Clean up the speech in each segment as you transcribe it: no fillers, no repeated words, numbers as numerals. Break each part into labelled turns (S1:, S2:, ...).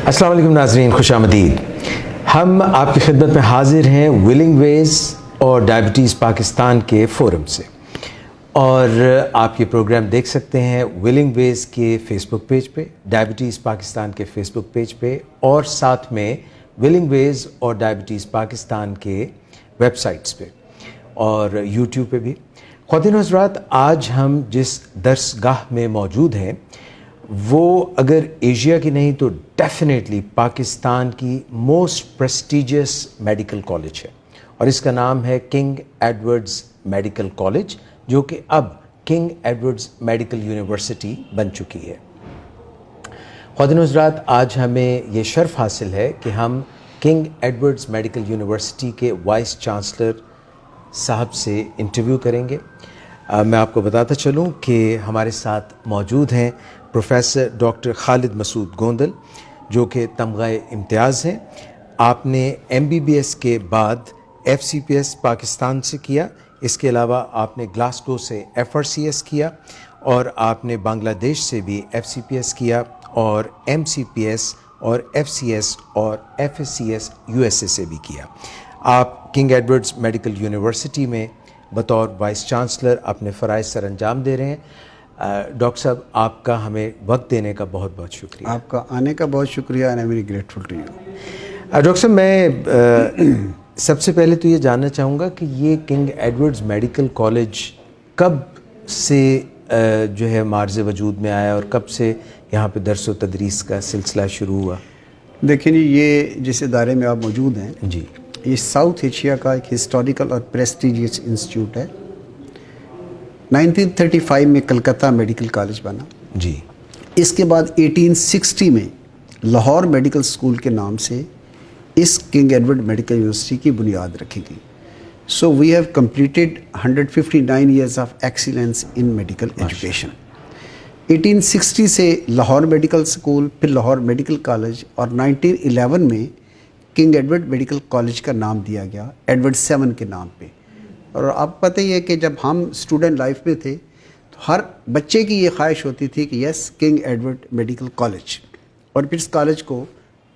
S1: السلام علیکم ناظرین، خوش آمدید۔ ہم آپ کی خدمت میں حاضر ہیں ولنگ ویز اور ڈائبٹیز پاکستان کے فورم سے، اور آپ یہ پروگرام دیکھ سکتے ہیں ولنگ ویز کے فیس بک پیج پہ، ڈائبٹیز پاکستان کے فیس بک پیج پہ، اور ساتھ میں ولنگ ویز اور ڈائبٹیز پاکستان کے ویب سائٹس پہ اور یوٹیوب پہ بھی۔ خواتین و حضرات، آج ہم جس درس گاہ میں موجود ہیں وہ اگر ایشیا کی نہیں تو ڈیفینیٹلی پاکستان کی موسٹ پریسٹیجیس میڈیکل کالج ہے، اور اس کا نام ہے کنگ ایڈورڈز میڈیکل کالج، جو کہ اب کنگ ایڈورڈز میڈیکل یونیورسٹی بن چکی ہے۔ خواتین و حضرات، آج ہمیں یہ شرف حاصل ہے کہ ہم کنگ ایڈورڈز میڈیکل یونیورسٹی کے وائس چانسلر صاحب سے انٹرویو کریں گے۔ میں آپ کو بتاتا چلوں کہ ہمارے ساتھ موجود ہیں پروفیسر ڈاکٹر خالد مسعود گوندل، جو کہ تمغہ امتیاز ہیں۔ آپ نے MBBS کے بعد FCPS پاکستان سے کیا، اس کے علاوہ آپ نے گلاسگو سے FRCS کیا، اور آپ نے بنگلہ دیش سے بھی FCPS کیا، اور MCPS اور FCS اور FSCS USA سے بھی کیا۔ آپ کنگ ایڈورڈز میڈیکل یونیورسٹی میں بطور وائس چانسلر اپنے فرائض سر انجام دے رہے ہیں۔ ڈاکٹر صاحب، آپ کا ہمیں وقت دینے کا بہت بہت شکریہ۔
S2: آپ کا آنے کا بہت شکریہ، and I am very grateful to you.
S1: Doctor صاحب، میں سب سے پہلے تو یہ جاننا چاہوں گا کہ یہ کنگ ایڈورڈز میڈیکل کالج کب سے جو ہے معرض وجود میں آیا، اور کب سے یہاں پہ درس و تدریس کا سلسلہ شروع ہوا؟
S2: دیکھیں جی، یہ جس ادارے میں آپ موجود ہیں
S1: جی،
S2: یہ ساؤتھ ایشیا کا ایک ہسٹوریکل اور پریسٹیجیس انسٹیٹیوٹ ہے۔ 1935 میں کلکتہ میڈیکل کالج بنا۔
S1: جی،
S2: اس کے بعد 1860 میں لاہور میڈیکل اسکول کے نام سے اس کنگ ایڈورڈ میڈیکل یونیورسٹی کی بنیاد رکھی گئی۔ So we have completed 159 years of excellence in medical education. 1860 سے لاہور میڈیکل اسکول، پھر لاہور میڈیکل کالج، اور 1911 میں کنگ ایڈورڈ میڈیکل کالج کا نام دیا گیا ایڈورڈ 7 کے نام پہ۔ اور آپ پتہ ہی ہے کہ جب ہم اسٹوڈنٹ لائف میں تھے تو ہر بچے کی یہ خواہش ہوتی تھی کہ یس کنگ ایڈورڈ میڈیکل کالج، اور پھر اس کالج کو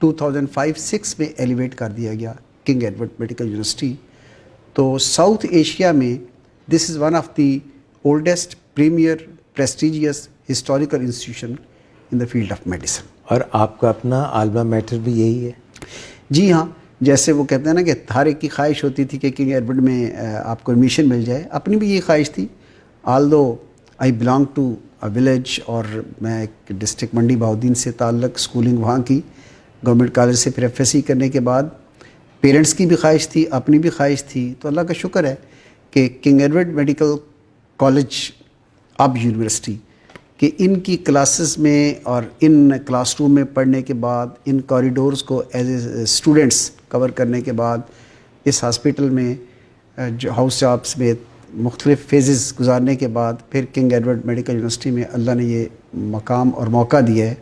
S2: 2005-06 میں ایلیویٹ کر دیا گیا کنگ ایڈورڈ میڈیکل یونیورسٹی۔ تو ساؤتھ ایشیا میں this is one of the oldest premier prestigious historical institution in the field of medicine.
S1: اور آپ کا اپنا الما میٹر بھی یہی ہے؟
S2: جی ہاں، جیسے وہ کہتے ہیں نا کہ ہر ایک کی خواہش ہوتی تھی کہ کنگ ایڈورڈ میں آپ کو ایڈمیشن مل جائے، اپنی بھی یہ خواہش تھی۔ Although I belong to a village, اور میں ایک ڈسٹرکٹ منڈی بہاؤالدین سے تعلق، اسکولنگ وہاں کی، گورنمنٹ کالج سے پھر FSC کرنے کے بعد پیرنٹس کی بھی خواہش تھی، اپنی بھی خواہش تھی، تو اللہ کا شکر ہے کہ کنگ ایڈورڈ میڈیکل کالج اب یونیورسٹی کہ ان کی کلاسز میں اور ان کلاس روم میں پڑھنے کے بعد، ان کوریڈورز کو ایز اے اسٹوڈنٹس کور کرنے کے بعد، اس ہاسپٹل میں جو ہاؤس جابس میں مختلف فیزز گزارنے کے بعد، پھر کنگ ایڈورڈ میڈیکل یونیورسٹی میں اللہ نے یہ مقام اور موقع دیا ہے،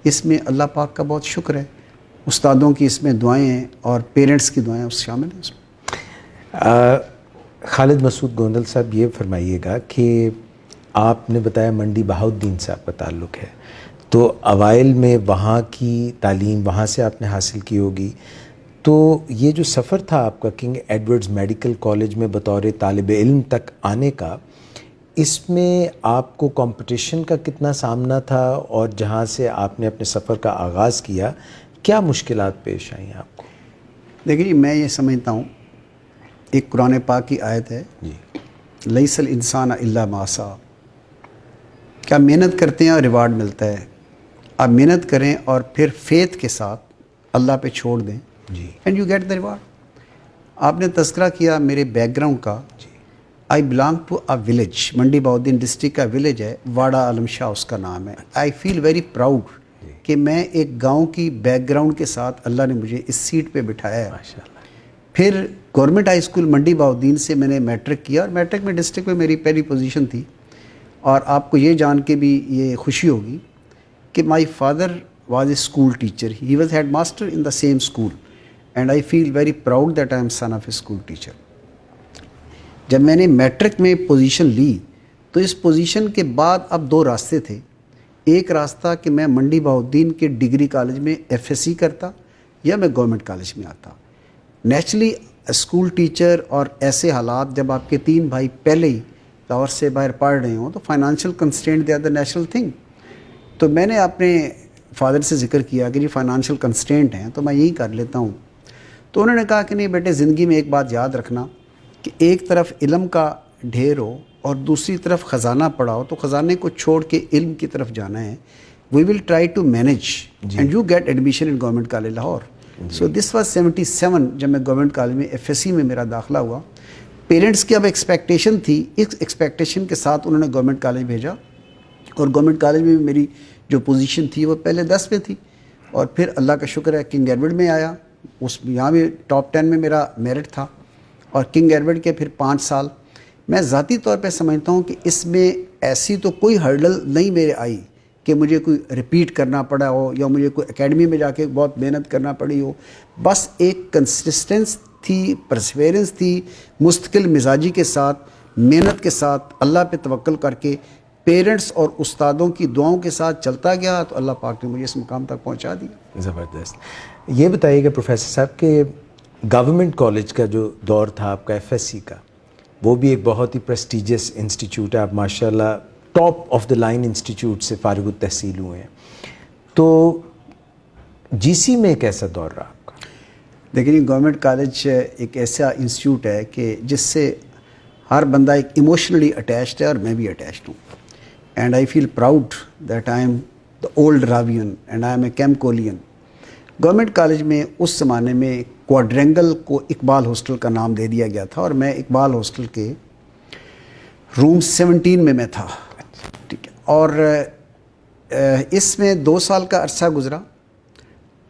S2: اس میں اللہ پاک کا بہت شکر ہے۔ استادوں کی اس میں دعائیں ہیں اور پیرنٹس کی دعائیں اس شامل ہیں اس میں۔
S1: خالد مسعود گوندل صاحب، یہ فرمائیے گا کہ آپ نے بتایا منڈی بہاؤالدین سے آپ کا تعلق ہے، تو اوائل میں وہاں کی تعلیم وہاں سے آپ نے حاصل کی ہوگی، تو یہ جو سفر تھا آپ کا کنگ ایڈورڈز میڈیکل کالج میں بطور طالب علم تک آنے کا، اس میں آپ کو کمپٹیشن کا کتنا سامنا تھا، اور جہاں سے آپ نے اپنے سفر کا آغاز کیا کیا مشکلات پیش آئیں آپ کو؟
S2: دیکھیں جی، میں یہ سمجھتا ہوں ایک قرآن پاک کی آیت ہے،
S1: جی،
S2: لیس الانسان الا ما سعی، کہ آپ محنت کرتے ہیں اور ریوارڈ ملتا ہے، آپ محنت کریں اور پھر فیتھ کے ساتھ اللہ پہ چھوڑ دیں،
S1: جی،
S2: and you get the reward. آپ نے تذکرہ کیا میرے بیک گراؤنڈ کا، I belong to a village, Mandi Bahauddin district کا ولیج ہے، واڑہ عالم شاہ اس کا نام ہے۔ آئی فیل ویری پراؤڈ کہ میں ایک گاؤں کی بیک گراؤنڈ کے ساتھ اللہ نے مجھے اس سیٹ پہ بٹھایا ہے۔
S1: ماشاءاللہ۔
S2: پھر گورنمنٹ ہائی اسکول منڈی بہاؤالدین سے میں نے میٹرک کیا، اور میٹرک میں ڈسٹرکٹ میں میری پہلی پوزیشن تھی۔ اور آپ کو یہ جان کے بھی یہ خوشی ہوگی کہ my father was a school teacher, he was head master in the same school, and I feel very proud that I am son of a school teacher. جب میں نے میٹرک میں پوزیشن لی تو اس پوزیشن کے بعد اب دو راستے تھے، ایک راستہ کہ میں منڈی بہاؤالدین کے ڈگری کالج میں FSC کرتا یا میں گورنمنٹ کالج میں آتا. نیچرلی اسکول ٹیچر اور ایسے حالات جب آپ کے 3 بھائی پہلے ہی لاہور سے باہر پڑھ رہے ہوں تو financial constraint they are the natural thing. تو میں نے اپنے فادر سے ذکر کیا کہ جی فائنانشیل کنسٹرینٹ ہیں تو میں یہی کر لیتا ہوں. تو انہوں نے کہا کہ نہیں بیٹے، زندگی میں ایک بات یاد رکھنا کہ ایک طرف علم کا ڈھیر ہو اور دوسری طرف خزانہ پڑا ہو تو خزانے کو چھوڑ کے علم کی طرف جانا ہے. We will try to manage and you get admission in Government College Lahore. So this was 77 جب میں گورنمنٹ کالج میں FSC میں میرا داخلہ ہوا. پیرنٹس کی اب ایکسپیکٹیشن تھی، اس ایکسپیکٹیشن کے ساتھ انہوں نے گورنمنٹ کالج بھیجا اور گورنمنٹ کالج میں میری جو پوزیشن تھی وہ پہلے 10 میں تھی اور پھر اللہ کا شکر ہے کنگ ایڈورڈ میں آیا. یہاں بھی ٹاپ 10 میں میرا میرٹ تھا اور کنگ ایڈورڈ کے پھر 5 سال. میں ذاتی طور پہ سمجھتا ہوں کہ اس میں ایسی تو کوئی ہرڈل نہیں میرے آئی کہ مجھے کوئی ریپیٹ کرنا پڑا ہو یا مجھے کوئی اکیڈمی میں جا کے بہت محنت کرنا پڑی ہو. بس ایک کنسسٹنس تھی، پرسیویرنس تھی، مستقل مزاجی کے ساتھ، محنت کے ساتھ، اللہ پہ توکل کر کے، پیرنٹس اور استادوں کی دعاؤں کے ساتھ چلتا گیا تو اللہ پاک نے مجھے اس مقام تک پہنچا دیا.
S1: زبردست. یہ بتائیے گا پروفیسر صاحب کہ گورنمنٹ کالج کا جو دور تھا آپ کا FSC کا، وہ بھی ایک بہت ہی پریسٹیجیس انسٹیٹیوٹ ہے. آپ ماشاءاللہ top of the line institute سے فارغ التحصیل ہوئے ہیں. تو GC میں کیسا دور رہا آپ کا؟
S2: دیکھیں گورنمنٹ کالج ایک ایسا انسٹیٹیوٹ ہے کہ جس سے ہر بندہ ایک ایموشنلی اٹیچڈ ہے اور میں بھی اٹیچڈ ہوں. And I feel proud that I am the old Ravian and I am a Kemcolian. Government College میں اس زمانے میں کوڈرینگل کو اقبال ہاسٹل کا نام دے دیا گیا تھا اور میں اقبال ہاسٹل کے روم 17 میں تھا. ٹھیک ہے. اور اس میں 2 سال کا عرصہ گزرا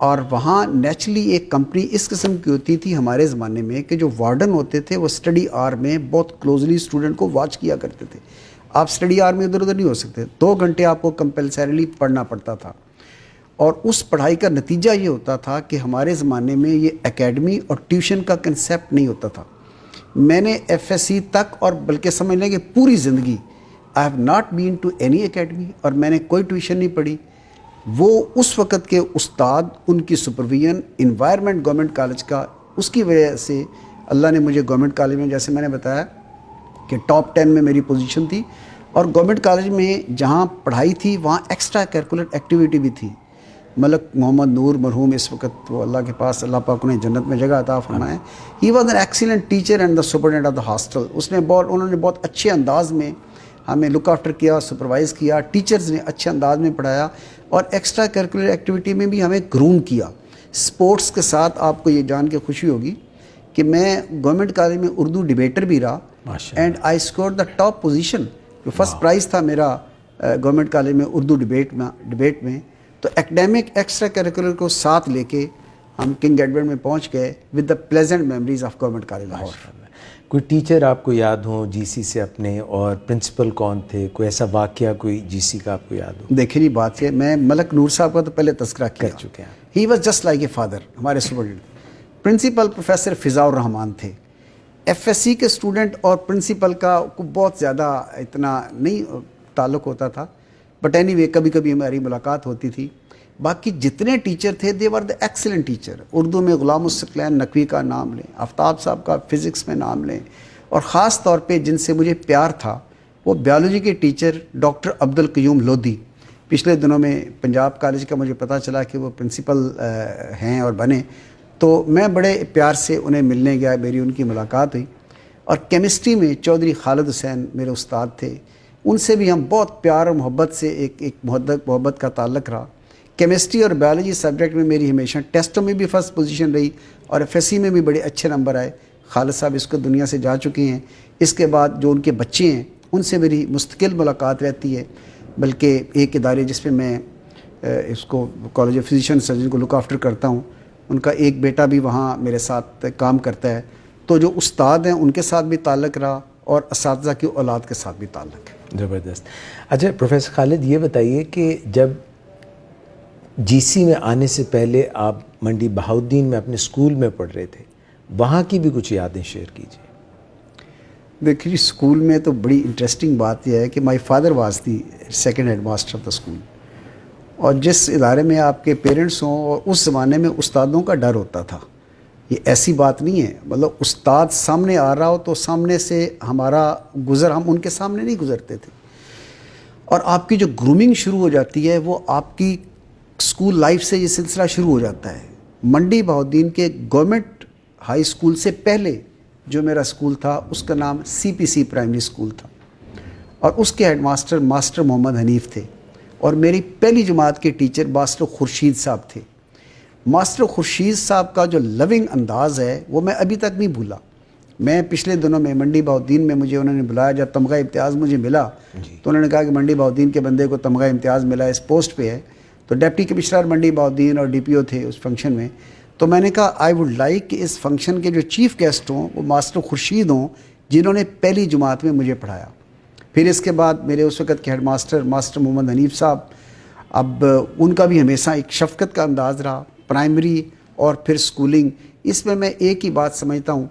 S2: اور وہاں نیچرلی ایک کمپنی اس قسم کی ہوتی تھی ہمارے زمانے میں کہ جو وارڈن ہوتے تھے وہ اسٹڈی آور میں بہت کلوزلی اسٹوڈنٹ کو واچ کیا کرتے تھے. آپ اسٹڈی آور میں ادھر ادھر نہیں ہو سکتے، 2 گھنٹے آپ کو کمپلسریلی پڑھنا پڑتا تھا. اور اس پڑھائی کا نتیجہ یہ ہوتا تھا کہ ہمارے زمانے میں یہ اکیڈمی اور ٹیوشن کا کنسیپٹ نہیں ہوتا تھا. میں نے FSC تک اور بلکہ سمجھ لیں کہ پوری زندگی I have not been to any academy اور میں نے کوئی ٹیوشن نہیں پڑھی. وہ اس وقت کے استاد، ان کی سپرویژن، انوائرمنٹ گورنمنٹ کالج کا، اس کی وجہ سے اللہ نے مجھے گورنمنٹ کالج میں، جیسے میں نے بتایا کہ ٹاپ 10 میں میری پوزیشن تھی. اور گورنمنٹ کالج میں جہاں پڑھائی تھی وہاں ایکسٹرا کیرکولر ایکٹیویٹی بھی تھی. ملک محمد نور مرحوم اس وقت وہ اللہ کے پاس، اللہ پاک انہیں جنت میں جگہ عطا فرمائے. He was an excellent teacher and the superintendent of the hostel. انہوں نے بہت اچھے انداز میں ہمیں لک آفٹر کیا، سپروائز کیا. ٹیچرز نے اچھے انداز میں پڑھایا اور ایکسٹرا کیرکولر ایکٹیویٹی میں بھی ہمیں گروم کیا. اسپورٹس کے ساتھ آپ کو یہ جان کے خوشی ہوگی کہ میں گورنمنٹ کالج میں اردو ڈبیٹر بھی رہا and I score the top position. جو فرسٹ پرائز تھا میرا گورنمنٹ کالج میں اردو ڈبیٹ میں. تو ایکڈیمک ایکسٹرا کریکولر کو ساتھ لے کے ہم کنگ ایڈورڈ میں پہنچ گئے with the pleasant memories of government College Lahore.
S1: کوئی ٹیچر آپ کو یاد ہو GC سے اپنے، اور پرنسپل کون تھے؟ کوئی ایسا واقعہ کوئی GC کا آپ کو یاد ہو؟
S2: دیکھیں جی بات یہ، میں ملک نور صاحب کا تو پہلے تذکرہ کر
S1: چکے ہیں.
S2: He was just like a father. ہمارے اسٹوڈنٹ پرنسپل پروفیسر فضاء الرحمان تھے. FSC کے اسٹوڈنٹ اور پرنسپل کا بہت زیادہ اتنا نہیں تعلق ہوتا تھا، بٹ اینی وے کبھی کبھی ہماری ملاقات ہوتی تھی. باقی جتنے ٹیچر تھے دے ور دا ایکسیلنٹ ٹیچر. اردو میں غلام الثقلین نقوی کا نام لیں، آفتاب صاحب کا فزکس میں نام لیں، اور خاص طور پہ جن سے مجھے پیار تھا وہ بیالوجی کے ٹیچر ڈاکٹر عبد القیوم لودھی. پچھلے دنوں میں پنجاب کالج کا مجھے پتہ چلا کہ وہ پرنسپل ہیں اور بنے، تو میں بڑے پیار سے انہیں ملنے گیا، میری ان کی ملاقات ہوئی. اور کیمسٹری میں چودھری خالد حسین میرے استاد تھے، ان سے بھی ہم بہت پیار اور محبت سے ایک محبت کا تعلق رہا. کیمسٹری اور بیالوجی سبجیکٹ میں میری ہمیشہ ٹیسٹوں میں بھی فرسٹ پوزیشن رہی اور FSC میں بھی بڑے اچھے نمبر آئے. خالد صاحب اس کو دنیا سے جا چکے ہیں. اس کے بعد جو ان کے بچے ہیں ان سے میری مستقل ملاقات رہتی ہے، بلکہ ایک ادارے جس پہ میں اس کو کالج آف فزیشین سرجن کو لک آفٹر کرتا ہوں، ان کا ایک بیٹا بھی وہاں میرے ساتھ کام کرتا ہے. تو جو استاد ہیں ان کے ساتھ بھی تعلق رہا اور اساتذہ کی اولاد کے ساتھ بھی تعلق ہے.
S1: زبردست. اچھا پروفیسر خالد یہ بتائیے کہ جب GC میں آنے سے پہلے آپ منڈی بہاؤالدین میں اپنے اسکول میں پڑھ رہے تھے، وہاں کی بھی کچھ یادیں شیئر کیجیے.
S2: دیکھیے اسکول میں تو بڑی انٹرسٹنگ بات یہ ہے کہ my father was the second head master of the school. اور جس ادارے میں آپ کے پیرنٹس ہوں، اور اس زمانے میں استادوں کا ڈر ہوتا تھا. یہ ایسی بات نہیں ہے، مطلب استاد سامنے آ رہا ہو تو سامنے سے ہمارا ہم ان کے سامنے نہیں گزرتے تھے. اور آپ کی جو گرومنگ شروع ہو جاتی ہے وہ آپ کی اسکول لائف سے یہ سلسلہ شروع ہو جاتا ہے. منڈی بہاؤالدین کے گورنمنٹ ہائی اسکول سے پہلے جو میرا اسکول تھا اس کا نام CPC پرائمری اسکول تھا، اور اس کے ہیڈ ماسٹر محمد حنیف تھے، اور میری پہلی جماعت کے ٹیچر ماسٹر خورشید صاحب تھے. ماسٹر خورشید صاحب کا جو لونگ انداز ہے وہ میں ابھی تک نہیں بھولا. میں پچھلے دنوں میں منڈی بہاؤالدین میں مجھے انہوں نے بلایا، جب تمغہ امتیاز مجھے ملا تو انہوں نے کہا کہ منڈی بہاؤالدین کے بندے کو تمغہ امتیاز ملا، اس پوسٹ پہ ہے. تو ڈپٹی کمشنر منڈی بہاؤالدین اور DPO تھے اس فنکشن میں. تو میں نے کہا آئی ووڈ لائک کہ اس فنکشن کے جو چیف گیسٹ ہوں وہ ماسٹر خورشید ہوں، جنہوں نے پہلی جماعت میں مجھے پڑھایا. پھر اس کے بعد میرے اس وقت کے ہیڈ ماسٹر محمد حنیف صاحب، اب ان کا بھی ہمیشہ ایک شفقت کا انداز رہا، پرائمری اور پھر سکولنگ. اس میں ایک ہی بات سمجھتا ہوں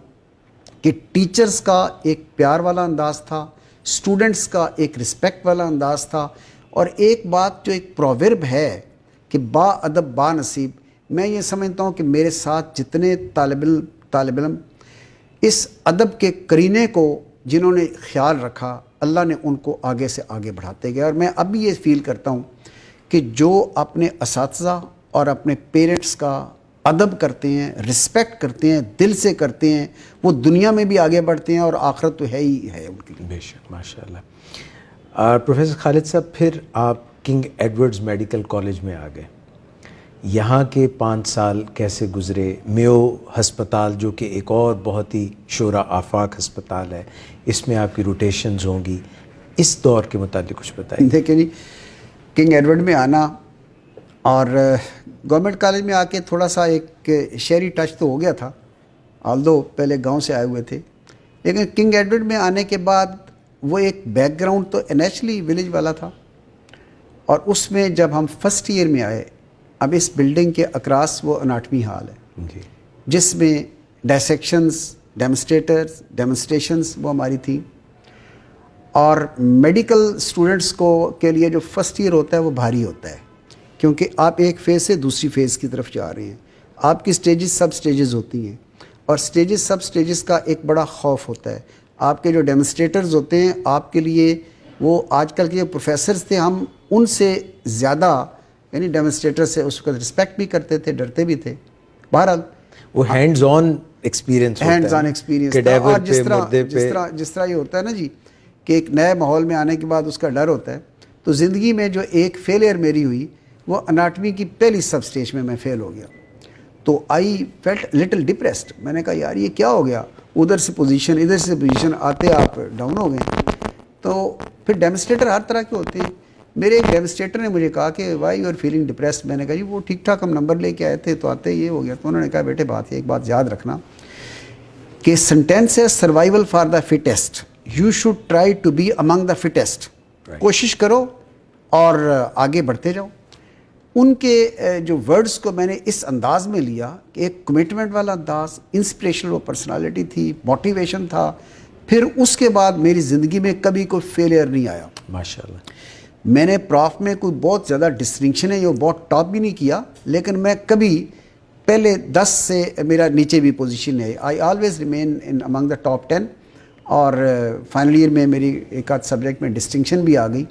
S2: کہ ٹیچرز کا ایک پیار والا انداز تھا، اسٹوڈنٹس کا ایک رسپیکٹ والا انداز تھا. اور ایک بات جو ایک پروورب ہے کہ با ادب با نصیب، میں یہ سمجھتا ہوں کہ میرے ساتھ جتنے طالب علم اس ادب کے کرینے کو جنہوں نے خیال رکھا، اللہ نے ان کو آگے سے آگے بڑھاتے گئے. اور میں اب بھی یہ فیل کرتا ہوں کہ جو اپنے اساتذہ اور اپنے پیرنٹس کا ادب کرتے ہیں، رسپیکٹ کرتے ہیں، دل سے کرتے ہیں، وہ دنیا میں بھی آگے بڑھتے ہیں اور آخرت تو ہے ہی ہے ان کے لیے.
S1: بے شک، ماشاء اللہ. پروفیسر خالد صاحب، پھر آپ کنگ ایڈورڈز میڈیکل کالج میں آ گئے. یہاں کے 5 سال کیسے گزرے؟ میو ہسپتال جو کہ ایک اور بہت ہی شورا آفاق ہسپتال ہے، اس میں آپ کی روٹیشنز ہوں گی، اس دور کے متعلق کچھ بتائیے.
S2: دیکھیں جی، کنگ ایڈورڈ میں آنا اور گورنمنٹ کالج میں آ کے تھوڑا سا ایک شہری ٹچ تو ہو گیا تھا، آلدو پہلے گاؤں سے آئے ہوئے تھے. لیکن کنگ ایڈورڈ میں آنے کے بعد وہ ایک بیک گراؤنڈ تو نیچرلی ولیج والا تھا. اور اس میں جب ہم فرسٹ ایئر میں آئے، اب اس بلڈنگ کے اکراس وہ اناٹمی ہال ہے
S1: جی،
S2: جس میں ڈائسیکشنز، ڈیمونسٹریشنز وہ ہماری تھیں. اور میڈیکل اسٹوڈنٹس کے لیے جو فرسٹ ایئر ہوتا ہے وہ بھاری ہوتا ہے، کیونکہ آپ ایک فیز سے دوسری فیز کی طرف جا رہے ہیں. آپ کی سٹیجز سب سٹیجز ہوتی ہیں، اور سٹیجز سب سٹیجز کا ایک بڑا خوف ہوتا ہے. آپ کے جو ڈیمونسٹریٹرز ہوتے ہیں آپ کے لیے، وہ آج کل کے جو پروفیسرز تھے ہم ان سے زیادہ، یعنی ڈیمونسٹریٹر سے اس وقت رسپیکٹ بھی کرتے تھے، ڈرتے بھی تھے. بہرحال
S1: وہ ہینڈز آن ایکسپیرینس ہوتا ہے،
S2: ہینڈز آن ایکسپیرینس. اور جس طرح یہ ہوتا ہے نا جی کہ ایک نئے ماحول میں آنے کے بعد اس کا ڈر ہوتا ہے. تو زندگی میں جو ایک فیلئر میری ہوئی وہ اناٹمی کی پہلی سب اسٹیج میں فیل ہو گیا. تو آئی فیلٹ لٹل ڈپریسڈ. میں نے کہا یار یہ کیا ہو گیا، ادھر سے پوزیشن ادھر سے پوزیشن آتے آپ ڈاؤن ہو گئے. تو پھر ڈیمونسٹریٹر ہر طرح کے ہوتے ہیں. میرے ایک ڈیمونسٹریٹر نے مجھے کہا کہ why you are feeling depressed. میں نے کہا جی وہ ٹھیک ٹھاک ہم نمبر لے کے آئے تھے تو آتے یہ ہو گیا. تو انہوں نے کہا بیٹے ایک بات یاد رکھنا کہ سینٹینس ہے survival for the fittest, you should try to be among the fittest. کوشش کرو اور آگے بڑھتے جاؤ. ان کے جو ورڈز کو میں نے اس انداز میں لیا کہ ایک کمٹمنٹ والا انداز، انسپریشنل وہ پرسنالٹی تھی، موٹیویشن تھا. پھر اس کے بعد میری زندگی میں کبھی کوئی فیلئر نہیں آیا
S1: ماشاءاللہ.
S2: میں نے پراف میں کوئی بہت زیادہ ڈسٹنکشن ہے، یہ بہت ٹاپ بھی نہیں کیا، لیکن میں کبھی پہلے 10 سے میرا نیچے بھی پوزیشن ہے. I always remain in Umang the top 10. اور فائنل ایئر میں میری ایک آدھ سبجیکٹ میں ڈسٹنکشن بھی آ گئی.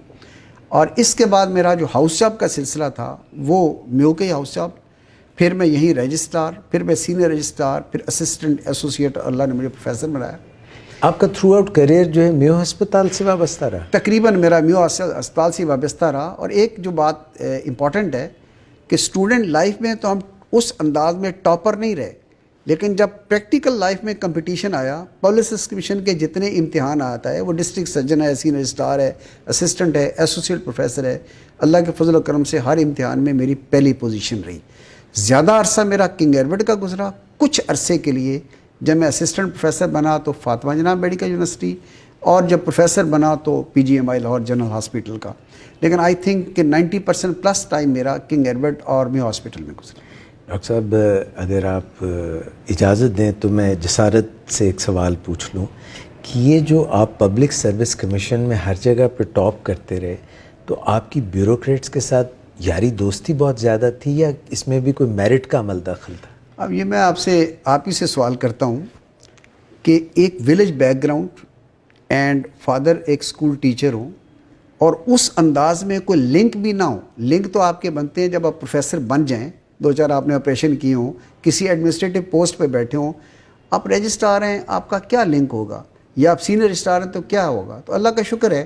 S2: اور اس کے بعد میرا جو ہاؤس جاب کا سلسلہ تھا وہ میو کے ہاؤس جاب، پھر میں یہیں رجسٹرار، پھر میں سینئر رجسٹرار، پھر اسسٹنٹ ایسوسیٹ، اللہ نے مجھے پروفیسر بنایا.
S1: آپ کا تھرو آؤٹ کیریئر جو ہے میو ہسپتال سے وابستہ رہا؟
S2: تقریباً میرا میو ہسپتال سے وابستہ رہا. اور ایک جو بات امپورٹنٹ ہے کہ اسٹوڈنٹ لائف میں تو ہم اس انداز میں ٹاپر نہیں رہے، لیکن جب پریکٹیکل لائف میں کمپٹیشن آیا، پبلک سروس کمیشن کے جتنے امتحان آتا ہے، وہ ڈسٹرکٹ سرجن ہے، سینئر رجسٹرار ہے، اسسٹنٹ ہے، ایسوسیٹ پروفیسر ہے، اللہ کے فضل و کرم سے ہر امتحان میں میری پہلی پوزیشن رہی. زیادہ عرصہ میرا کنگ ایڈورڈ کا گزرا. کچھ عرصے کے لیے جب میں اسسٹنٹ پروفیسر بنا تو فاطمہ جناح میڈیکل یونیورسٹی، اور جب پروفیسر بنا تو PGMI لاہور جنرل ہاسپٹل کا. لیکن آئی تھنک کہ 90% پلس ٹائم میرا کنگ ایڈورڈ اور میو ہاسپٹل میں گزرا.
S1: ڈاکٹر صاحب اگر آپ اجازت دیں تو میں جسارت سے ایک سوال پوچھ لوں کہ یہ جو آپ پبلک سروس کمیشن میں ہر جگہ پہ ٹاپ کرتے رہے، تو آپ کی بیوروکریٹس کے ساتھ یاری دوستی بہت زیادہ تھی یا اس میں بھی کوئی میرٹ کا عمل داخل تھا؟
S2: اب یہ میں آپ ہی سے سوال کرتا ہوں کہ ایک village back ground and father ایک اسکول ٹیچر ہوں اور اس انداز میں کوئی لنک بھی نہ ہو. لنک تو آپ کے بنتے ہیں جب آپ پروفیسر بن جائیں, 2-4 آپ نے آپریشن کیے ہوں, کسی ایڈمنسٹریٹو پوسٹ پہ بیٹھے ہوں, آپ رجسٹرار ہیں, آپ کا کیا لنک ہوگا, یا آپ سینئر رجسٹرار ہیں تو کیا ہوگا. تو اللہ کا شکر ہے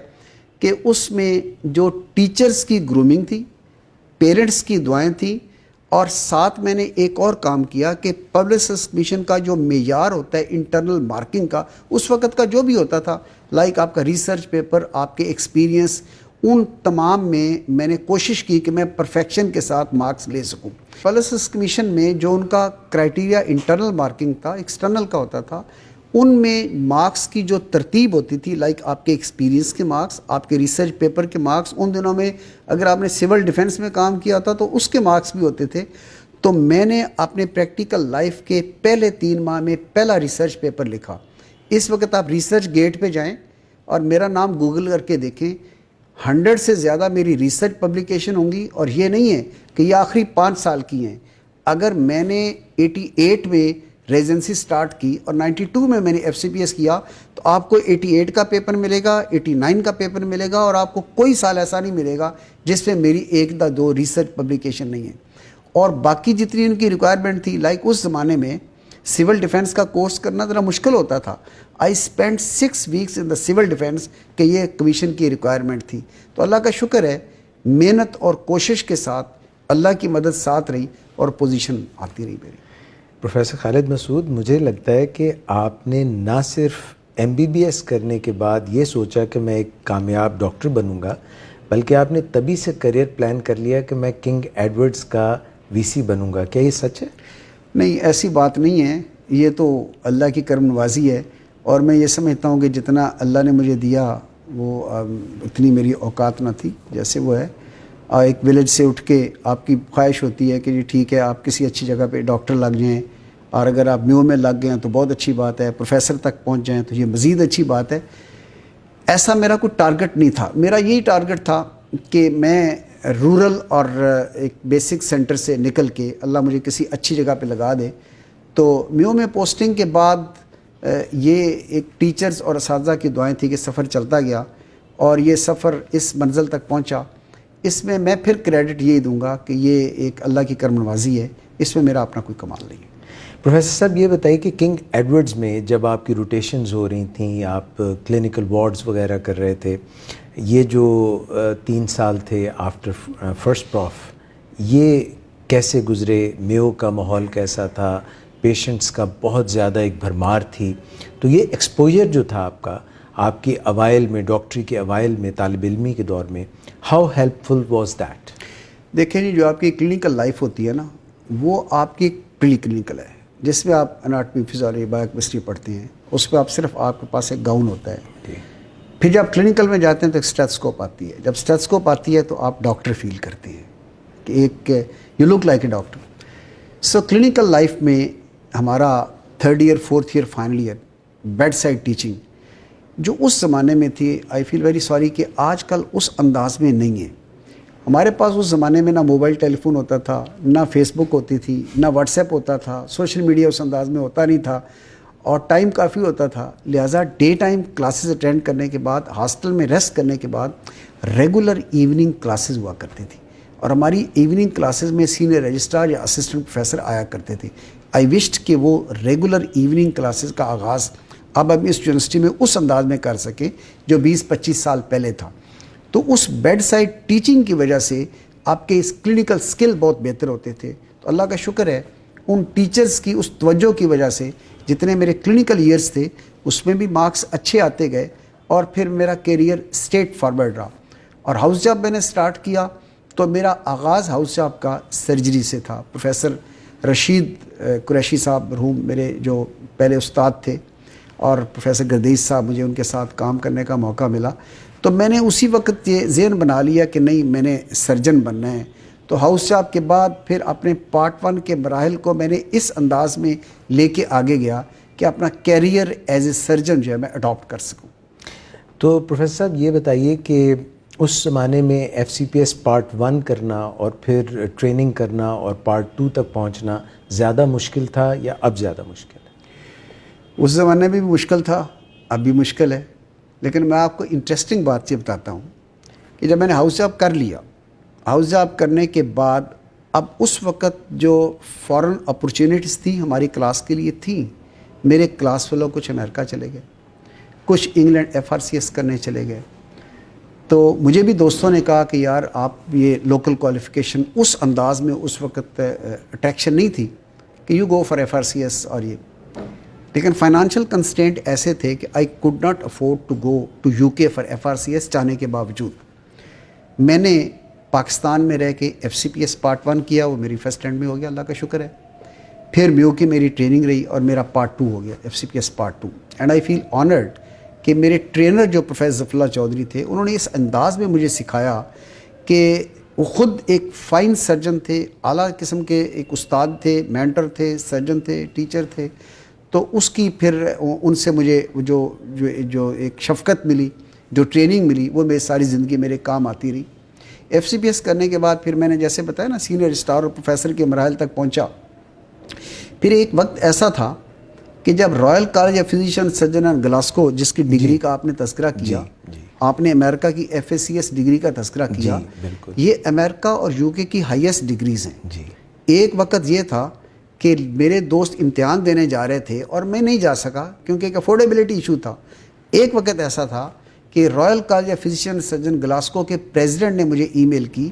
S2: کہ اس میں جو ٹیچرز کی گرومنگ تھی, پیرنٹس کی دعائیں تھیں, اور ساتھ میں نے ایک اور کام کیا کہ پبلسسٹ کمیشن کا جو معیار ہوتا ہے انٹرنل مارکنگ کا, اس وقت کا جو بھی ہوتا تھا, لائک آپ کا ریسرچ پیپر, آپ کے ایکسپیرینس, ان تمام میں نے کوشش کی کہ میں پرفیکشن کے ساتھ مارکس لے سکوں. پبلسسٹ کمیشن میں جو ان کا کرائٹیریا انٹرنل مارکنگ تھا, ایکسٹرنل کا ہوتا تھا, ان میں مارکس کی جو ترتیب ہوتی تھی, لائک آپ کے ایکسپیرینس کے مارکس, آپ کے ریسرچ پیپر کے مارکس, ان دنوں میں اگر آپ نے سول ڈیفنس میں کام کیا تھا تو اس کے مارکس بھی ہوتے تھے. تو میں نے اپنے پریکٹیکل لائف کے پہلے 3 ماہ میں پہلا ریسرچ پیپر لکھا. اس وقت آپ ریسرچ گیٹ پہ جائیں اور میرا نام گوگل کر کے دیکھیں, 100 سے زیادہ میری ریسرچ پبلیکیشن ہوں گی, اور یہ نہیں ہے کہ یہ آخری 5 سال کی ہیں. اگر میں نے 88 میں ریزنسی سٹارٹ کی اور 92 میں نے FCPS کیا, تو آپ کو 88 کا پیپر ملے گا, 89 کا پیپر ملے گا, اور آپ کو کوئی سال ایسا نہیں ملے گا جس میں میری 1-2 ریسرچ پبلیکیشن نہیں ہے. اور باقی جتنی ان کی ریکوائرمنٹ تھی, لائک اس زمانے میں سول ڈیفنس کا کورس کرنا ذرا مشکل ہوتا تھا. I spend 6 weeks in the civil defence کہ یہ کمیشن کی ریکوائرمنٹ تھی. تو اللہ کا شکر ہے, محنت اور کوشش کے ساتھ اللہ کی مدد ساتھ رہی اور پوزیشن آتی رہی میری.
S1: پروفیسر خالد مسعود, مجھے لگتا ہے کہ آپ نے نہ صرف MBBS کرنے کے بعد یہ سوچا کہ میں ایک کامیاب ڈاکٹر بنوں گا, بلکہ آپ نے تبھی سے کریئر پلان کر لیا کہ میں کنگ ایڈورڈز کا VC بنوں گا. کیا یہ سچ ہے؟
S2: نہیں, ایسی بات نہیں ہے, یہ تو اللہ کی کرم نوازی ہے, اور میں یہ سمجھتا ہوں کہ جتنا اللہ نے مجھے دیا وہ اتنی میری اوقات نہ تھی جیسے وہ ہے. ایک ولیج سے اٹھ کے آپ کی خواہش ہوتی ہے کہ جی ٹھیک ہے آپ کسی اچھی جگہ پہ ڈاکٹر لگ جائیں, اور اگر آپ میو میں لگ گئے ہیں تو بہت اچھی بات ہے, پروفیسر تک پہنچ جائیں تو یہ مزید اچھی بات ہے. ایسا میرا کوئی ٹارگٹ نہیں تھا. میرا یہی ٹارگٹ تھا کہ میں رورل اور ایک بیسک سینٹر سے نکل کے اللہ مجھے کسی اچھی جگہ پہ لگا دے. تو میو میں پوسٹنگ کے بعد یہ ایک ٹیچرز اور اساتذہ کی دعائیں تھی کہ سفر چلتا گیا, اور یہ سفر اس منزل تک پہنچا. اس میں پھر کریڈٹ یہی دوں گا کہ یہ ایک اللہ کی کرم نوازی ہے, اس میں میرا اپنا کوئی کمال نہیں ہے.
S1: پروفیسر صاحب یہ بتائیے کہ کنگ ایڈورڈز میں جب آپ کی روٹیشنز ہو رہی تھیں, آپ کلینکل وارڈز وغیرہ کر رہے تھے, یہ جو 3 سال تھے آفٹر فرسٹ پروف, یہ کیسے گزرے؟ میو کا ماحول کیسا تھا؟ پیشنٹس کا بہت زیادہ ایک بھرمار تھی, تو یہ ایکسپوجر جو تھا آپ کا, آپ کی اوائل میں, ڈاکٹری کے اوائل میں, طالب علمی کے دور میں, how helpful was that?
S2: دیکھیں جی, جو آپ کی کلینکل لائف ہوتی ہے نا, وہ آپ کی پری کلینکل ہے, جس میں آپ اناٹمی, فزیالوجی, بایوکیمسٹری پڑھتے ہیں. اس میں آپ صرف آپ کے پاس ایک گاؤن ہوتا ہے. پھر جب کلینکل میں جاتے ہیں تو ایک اسٹیتھوسکوپ آتی ہے. جب اسٹیتھوسکوپ آتی ہے تو آپ ڈاکٹر فیل کرتے ہیں کہ ایک you look like a doctor. So clinical life میں ہمارا 3rd year 4th year final year bedside teaching جو اس زمانے میں تھی, آئی فیل ویری سوری کہ آج کل اس انداز میں نہیں ہے. ہمارے پاس اس زمانے میں نہ موبائل ٹیلی فون ہوتا تھا, نہ فیس بک ہوتی تھی, نہ واٹس ایپ ہوتا تھا, سوشل میڈیا اس انداز میں ہوتا نہیں تھا, اور ٹائم کافی ہوتا تھا. لہٰذا ڈے ٹائم کلاسز اٹینڈ کرنے کے بعد, ہاسٹل میں ریسٹ کرنے کے بعد ریگولر ایوننگ کلاسز ہوا کرتی تھی, اور ہماری ایوننگ کلاسز میں سینئر رجسٹرار یا اسسٹنٹ پروفیسر آیا کرتے تھے. آئی وشڈ کہ وہ ریگولر ایوننگ کلاسز کا آغاز اب اس یونیورسٹی میں اس انداز میں کر سکیں جو 20-25 سال پہلے تھا. تو اس بیڈ سائڈ ٹیچنگ کی وجہ سے آپ کے اس کلینکل سکل بہت بہتر ہوتے تھے. تو اللہ کا شکر ہے ان ٹیچرز کی اس توجہ کی وجہ سے جتنے میرے کلینکل ایئرز تھے اس میں بھی مارکس اچھے آتے گئے, اور پھر میرا کیریئر اسٹریٹ فارورڈ رہا. اور ہاؤس جاب میں نے سٹارٹ کیا تو میرا آغاز ہاؤس جاب کا سرجری سے تھا. پروفیسر رشید قریشی صاحب مرحوم میرے جو پہلے استاد تھے, اور پروفیسر گردیش صاحب, مجھے ان کے ساتھ کام کرنے کا موقع ملا. تو میں نے اسی وقت یہ ذہن بنا لیا کہ نہیں, میں نے سرجن بننا ہے. تو ہاؤس جاب کے بعد پھر اپنے پارٹ 1 کے مراحل کو میں نے اس انداز میں لے کے آگے گیا کہ اپنا کیریئر ایز اے سرجن جو ہے میں اڈاپٹ کر سکوں.
S1: تو پروفیسر صاحب یہ بتائیے کہ اس زمانے میں F C P S part 1 کرنا اور پھر ٹریننگ کرنا اور پارٹ 2 تک پہنچنا زیادہ مشکل تھا یا اب زیادہ مشکل ہے؟
S2: اس زمانے میں بھی مشکل تھا، اب بھی مشکل ہے، لیکن میں آپ کو انٹرسٹنگ بات یہ بتاتا ہوں کہ جب میں نے ہاؤس جاب کر لیا، ہاؤس جاب کرنے کے بعد اب اس وقت جو فورن اپرچونیٹیز تھیں ہماری کلاس کے لیے تھیں، میرے کلاس فیلو کچھ امریکہ چلے گئے، کچھ England F R C S کرنے چلے گئے. تو مجھے بھی دوستوں نے کہا کہ یار آپ یہ لوکل کوالیفیکیشن اس انداز میں اس وقت اٹریکشن نہیں تھی کہ you go for F R C S اور یہ، لیکن فائنانشیل کنسٹینٹ ایسے تھے کہ I could not afford to go to U K for F R C S چاہنے کے باوجود میں نے پاکستان میں رہ کے F C P S part 1 کیا، وہ میری فرسٹ اینڈ میں ہو گیا، اللہ کا شکر ہے. پھر میو کی میری ٹریننگ رہی اور میرا پارٹ 2 ہو گیا F C P S part 2. And I feel honoured کہ میرے ٹرینر جو پروفیسر ظفر اللہ چودھری تھے، انہوں نے اس انداز میں مجھے سکھایا کہ وہ خود ایک فائن سرجن تھے، اعلیٰ قسم کے ایک استاد تھے، مینٹر تھے، سرجن تھے، ٹیچر تھے. تو اس کی پھر ان سے مجھے جو ایک شفقت ملی، جو ٹریننگ ملی، وہ میری ساری زندگی میرے کام آتی رہی. ایف سی پی ایس کرنے کے بعد پھر میں نے جیسے بتایا نا سینئر اسٹار اور پروفیسر کے مراحل تک پہنچا. پھر ایک وقت ایسا تھا کہ جب Royal College of Physician surgeon and Glasgow, جس کی ڈگری کا آپ نے تذکرہ کیا، آپ نے امریکہ کی F A C S degree کا تذکرہ کیا، یہ امریکہ اور یو کے کی ہائیسٹ ڈگریز ہیں. ایک وقت یہ تھا کہ میرے دوست امتحان دینے جا رہے تھے اور میں نہیں جا سکا کیونکہ ایک افورڈیبلٹی ایشو تھا. ایک وقت ایسا تھا کہ Royal College of Physician Surgeon Glasgow کے پریزیڈنٹ نے مجھے ای میل کی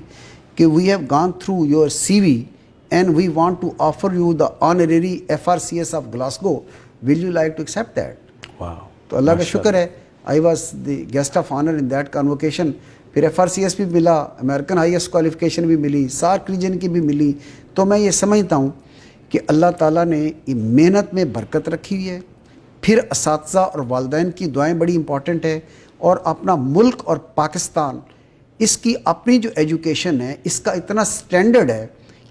S2: کہ we have gone through your C V and we want to offer you the honorary F R C S of Glasgow, will you like to accept that? تو اللہ کا شکر ہے، I was the guest of honour in that convocation. پھر F R C S بھی ملا، American highest qualification بھی ملی، SAARC region کی بھی ملی. تو میں یہ سمجھتا ہوں کہ اللہ تعالیٰ نے محنت میں برکت رکھی ہوئی ہے. پھر اساتذہ اور والدین کی دعائیں بڑی امپورٹنٹ ہے، اور اپنا ملک اور پاکستان، اس کی اپنی جو ایجوکیشن ہے اس کا اتنا سٹینڈرڈ ہے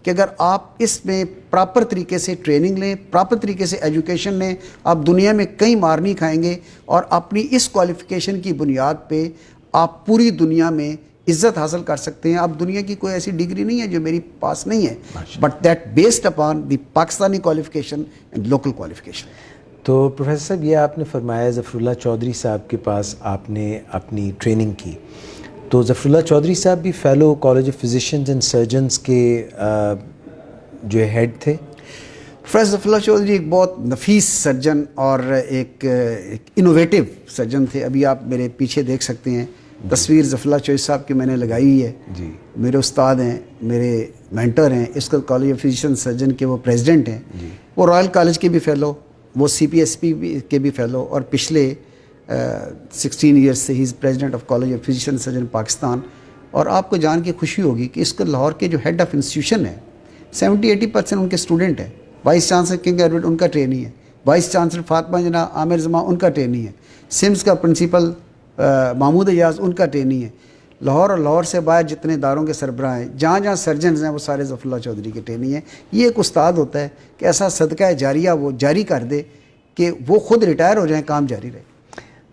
S2: کہ اگر آپ اس میں پراپر طریقے سے ٹریننگ لیں، پراپر طریقے سے ایجوکیشن لیں، آپ دنیا میں کئی مار نہیں کھائیں گے. اور اپنی اس کوالیفیکیشن کی بنیاد پہ آپ پوری دنیا میں عزت حاصل کر سکتے ہیں. اب دنیا کی کوئی ایسی ڈگری نہیں ہے جو میری پاس نہیں ہے، but that based upon the Pakistani qualification and local qualification.
S1: تو پروفیسر صاحب، یہ آپ نے فرمایا ظفر اللہ چودھری صاحب کے پاس آپ نے اپنی ٹریننگ کی، تو ظفر اللہ چودھری صاحب بھی fellow college of فزیشینز and surgeons کے جو ہیڈ تھے؟
S2: پروفیسر ظفر اللہ چودھری ایک بہت نفیس سرجن اور ایک انوویٹو سرجن تھے. ابھی آپ میرے پیچھے دیکھ سکتے ہیں تصویر ظفر اللہ چودھری صاحب کی میں نے لگائی ہوئی ہے.
S1: جی،
S2: میرے استاد ہیں، میرے مینٹر ہیں، اس کا کالج آف فزیشین سرجن کے وہ پریزیڈنٹ ہیں. وہ رائل کالج کے بھی فیلو، وہ سی پی ایس پی کے بھی فیلو، اور پچھلے 16 ایئرس سے he is president of College of Physician Surgeon Pakistan. اور آپ کو جان کے خوشی ہوگی کہ اس کا لاہور کے جو ہیڈ آف انسٹیٹیوشن ہے 70-80% ان کے اسٹوڈنٹ ہیں. وائس چانسلر کنگ ایڈورڈ ان کا ٹرینی ہے، وائس چانسلر فاطمہ جناح عامر زمان ان کا ٹرینی ہے، سمس کا پرنسپل محمود ایاز ان کا ٹرینی ہے. لاہور اور لاہور سے باہر جتنے اداروں کے سربراہ ہیں، جہاں جہاں سرجنز ہیں، وہ سارے ظفر اللہ چودھری کے ٹرینی ہیں. یہ ایک استاد ہوتا ہے کہ ایسا صدقہ جاریہ وہ جاری کر دے کہ وہ خود ریٹائر ہو جائیں، کام جاری رہے.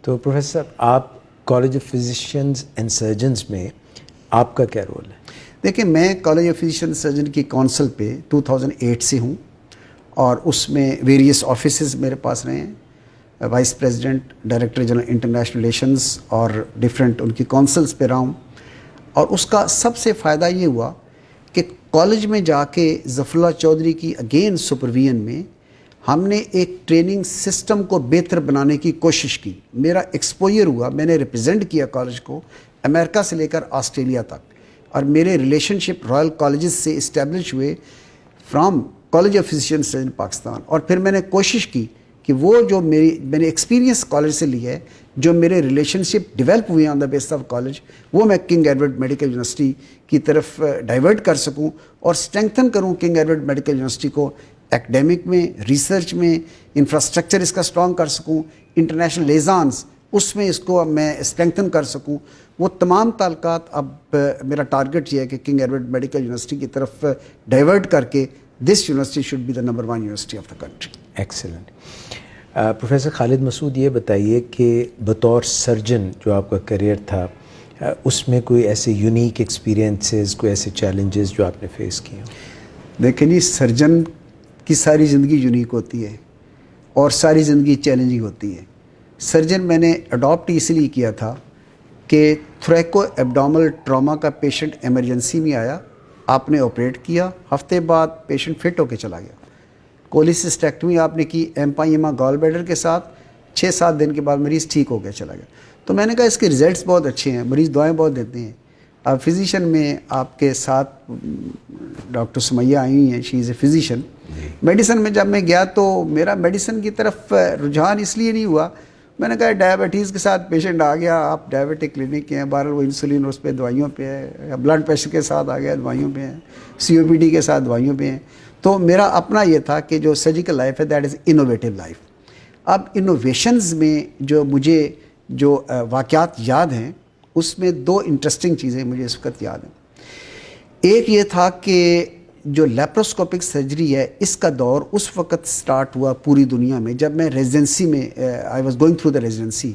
S1: تو پروفیسر صاحب، آپ کالج آف فزیشینز اینڈ سرجنز میں آپ کا کیا رول ہے؟
S2: دیکھیں، میں کالج آف فزیشین سرجن کی کونسل پہ 2008 سے ہوں، اور اس میں ویریس آفیسز میرے پاس رہے ہیں، vice president, director general international relations, اور ڈفرینٹ ان کی کونسلز پہ رہا ہوں. اور اس کا سب سے فائدہ یہ ہوا کہ کالج میں جا کے ظفر اللہ چودھری کی اگین سپرویژن میں ہم نے ایک ٹریننگ سسٹم کو بہتر بنانے کی کوشش کی. میرا ایکسپوئر ہوا، میں نے ریپرزینٹ کیا کالج کو امریکہ سے لے کر آسٹریلیا تک، اور میرے ریلیشن شپ رائل کالجز سے اسٹیبلش ہوئے from college of Physician Surgeon Pakistan. اور پھر میں نے کوشش کی کہ وہ جو میں نے ایکسپیرینس کالج سے لی ہے، جو میرے ریلیشن شپ ڈیولپ ہوئے آن دا بیس آف کالج، وہ میں کنگ ایڈورڈ میڈیکل یونیورسٹی کی طرف ڈائیورٹ کر سکوں اور اسٹرینگتھن کروں کنگ ایڈورڈ میڈیکل یونیورسٹی کو ایکڈیمک میں، ریسرچ میں، انفراسٹرکچر اس کا اسٹرانگ کر سکوں، انٹرنیشنل لیزانس اس میں اس کو میں اسٹرینگتھن کر سکوں. وہ تمام تعلقات اب میرا ٹارگٹ یہ ہے کہ کنگ ایڈورڈ میڈیکل یونیورسٹی کی طرف ڈائیورٹ کر کے this university should be the number 1 university of the country.
S1: Excellent. Professor Khalid Masood, یہ بتائیے کہ بطور سرجن جو آپ کا کریئر تھا، اس میں کوئی ایسے یونیک ایکسپیرینسز، کوئی ایسے چیلنجز جو آپ نے فیس کیے ہوں؟
S2: دیکھیں جی، سرجن کی ساری زندگی یونیک ہوتی ہے اور ساری زندگی چیلنجنگ ہوتی ہے. سرجن میں نے اڈاپٹ اس لیے کیا تھا کہ تھریکو ایبڈومل ٹراما کا پیشنٹ ایمرجنسی میں آیا، آپ نے آپریٹ کیا، ہفتے بعد پیشنٹ فٹ ہو کے چلا گیا. کولیسسٹیکٹمی آپ نے کی ایمپائیما گال بیڈر کے ساتھ، 6-7 دن کے بعد مریض ٹھیک ہو کے چلا گیا. تو میں نے کہا اس کے ریزلٹس بہت اچھے ہیں، مریض دعائیں بہت دیتے ہیں. اب فزیشین میں آپ کے ساتھ ڈاکٹر سمیہ آئی ہوئی ہیں، شی از اے فزیشین. میڈیسن میں جب میں گیا تو میرا میڈیسن کی طرف رجحان اس لیے نہیں ہوا، میں نے کہا ڈائبٹیز کے ساتھ پیشنٹ آ گیا، آپ ڈائبٹک کلینک کے ہیں، بہرحال وہ انسولین اس پہ دوائیوں پہ ہے، بلڈ پریشر کے ساتھ آ گیا دوائیوں پہ ہیں، COPD کے ساتھ دوائیوں پہ ہیں. تو میرا اپنا یہ تھا کہ جو سرجیکل لائف ہے دیٹ از انوویٹو لائف. اب انوویشنز میں جو مجھے جو واقعات یاد ہیں اس میں 2 انٹرسٹنگ چیزیں مجھے اس وقت یاد ہیں. ایک یہ تھا کہ جو لیپروسکوپک سرجری ہے اس کا دور اس وقت سٹارٹ ہوا پوری دنیا میں جب میں ریزیڈنسی میں I was going through the residency.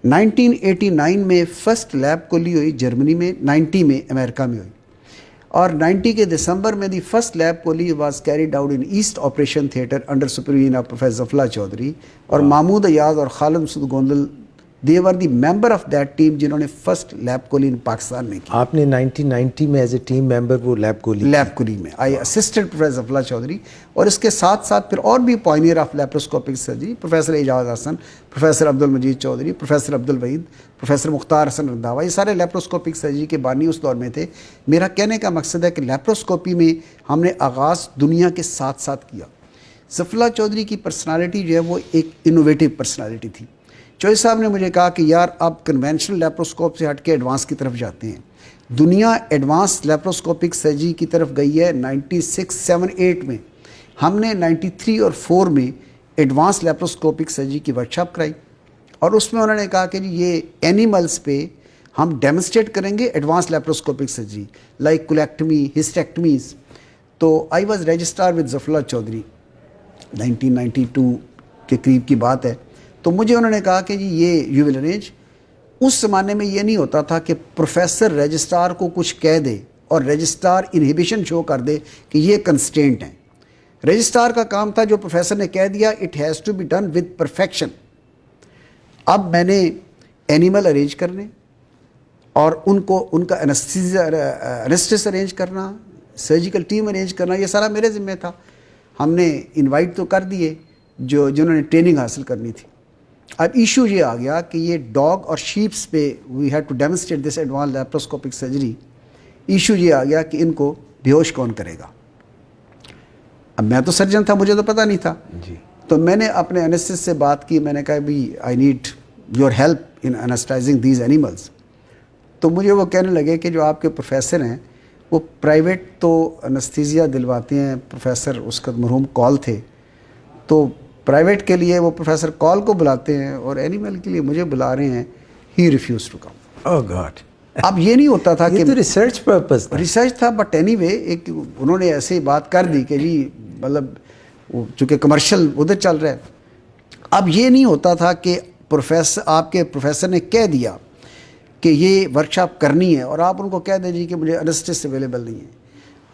S2: 1989 میں فرسٹ لیب کولی ہوئی جرمنی میں، 90 میں امریکہ میں ہوئی، اور 90 کے دسمبر میں the first lap chole was carried out in east operation theatre under supervision of professor Zafarullah Chaudhry, اور محمود ایاز اور Khalid Masood Gondal they were the member of that team جنہوں نے فرسٹ لیب کولی ان پاکستان میں کی.
S1: آپ نے 1990 میں ایز اے ٹیم ممبر وہ لیب کولی
S2: میں I assistant professor Zafarullah Chaudhry, اور اس کے ساتھ ساتھ پھر اور بھی pioneer of laparoscopic surgery professor Ejaz Hassan, professor Abdul Majeed Chaudhry, professor Abdul Wahid, professor مختار حسن رنداوا، یہ سارے لیپروسکوپک سرجری کے بانی اس دور میں تھے. میرا کہنے کا مقصد ہے کہ لیپروسکوپی میں ہم نے آغاز دنیا کے ساتھ ساتھ کیا. ظفراللہ چودھری کی پرسنالٹی جو ہے وہ ایک انوویٹو پرسنالٹی تھی. چودھری صاحب نے مجھے کہا کہ یار آپ کنونشنل لیپروسکوپ سے ہٹ کے ایڈوانس کی طرف جاتے ہیں. دنیا ایڈوانس لیپروسکوپک سرجری کی طرف گئی ہے 96-7-8 میں. ہم نے 93 اور 4 میں ایڈوانس لیپروسکوپک سرجری کی ورکشاپ کرائی، اور اس میں انہوں نے کہا کہ جی یہ اینیملز پہ ہم ڈیمونسٹریٹ کریں گے advance laparoscopic surgery like cholecystectomy, hysterectomies. تو I was registrar with Zafarullah Chaudhry, 1992 کے قریب کی بات ہے. تو مجھے انہوں نے کہا کہ جی یہ یو ول ارینج. اس زمانے میں یہ نہیں ہوتا تھا کہ پروفیسر رجسٹرار کو کچھ کہہ دے اور رجسٹرار انہیبیشن شو کر دے کہ یہ کنسٹینٹ ہیں. رجسٹرار کا کام تھا جو پروفیسر نے کہہ دیا it has to be done with perfection. اب میں نے اینیمل ارینج کرنے اور ان کو ان کا انسٹس ارینج کرنا، سرجیکل ٹیم ارینج کرنا، یہ سارا میرے ذمہ تھا. ہم نے انوائٹ تو کر دیے جنہوں نے ٹریننگ حاصل کرنی تھی. اب ایشو یہ آ گیا کہ یہ ڈاگ اور شیپس پہ we had to demonstrate this advance laparoscopic surgery. Issue یہ آ گیا کہ ان کو بے ہوش کون کرے گا. اب میں تو سرجن تھا، مجھے تو پتہ نہیں تھا
S1: جی.
S2: تو میں نے اپنے انسٹس سے بات کی، میں نے کہا بھی I need your help in anaesthetising these animals. تو مجھے وہ کہنے لگے کہ جو آپ کے پروفیسر ہیں وہ پرائیویٹ تو انستھیزیا دلواتے ہیں. پروفیسر اس کا مرحوم کال تھے، تو پرائیویٹ کے لیے وہ پروفیسر کال کو بلاتے ہیں اور اینیمل کے لیے مجھے بلا رہے ہیں. He refuse to come.
S1: Oh God.
S2: اب یہ نہیں ہوتا تھا کہ
S1: ریسرچ پرپز تھا،
S2: ریسرچ تھا، بٹ اینی وے ایک انہوں نے ایسے ہی بات کر دی کہ جی مطلب چونکہ کمرشل ادھر چل رہا ہے. اب یہ نہیں ہوتا تھا کہ آپ کے پروفیسر نے کہہ دیا کہ یہ ورکشاپ کرنی ہے اور آپ ان کو کہہ دیں جی کہ مجھے انسٹس اویلیبل نہیں ہے.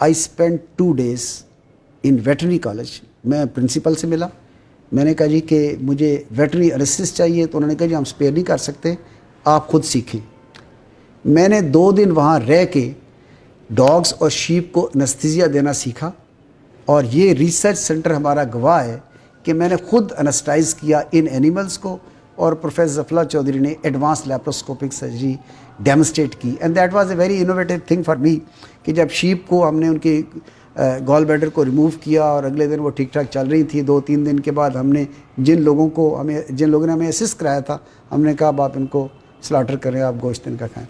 S2: I spend 2 days in veterinary college. میں پرنسپل سے ملا، میں نے کہا جی کہ مجھے ویٹرنری انسٹس چاہیے. تو انہوں نے کہا جی ہم اسپیئر نہیں کر سکتے، آپ خود سیکھیں. میں نے 2 دن وہاں رہ کے ڈاگس اور شیپ کو انستھیزیا دینا سیکھا، اور یہ ریسرچ سینٹر ہمارا گواہ ہے کہ میں نے خود انسٹائز کیا ان اینیملس کو، اور پروفیسر ظفراللہ چودھری نے ایڈوانس لیپروسکوپک سرجری ڈیمونسٹریٹ کی. And that was a very innovative thing for me کہ جب شیپ کو ہم نے ان کی گال بیڈر کو ریموو کیا اور اگلے دن وہ ٹھیک ٹھاک چل رہی تھی، 2-3 دن کے بعد ہم نے جن لوگوں نے ہمیں اسسٹ کرایا تھا ہم نے کہا اب آپ ان کو سلاٹر کریں، آپ گوشت ان کا کھائیں.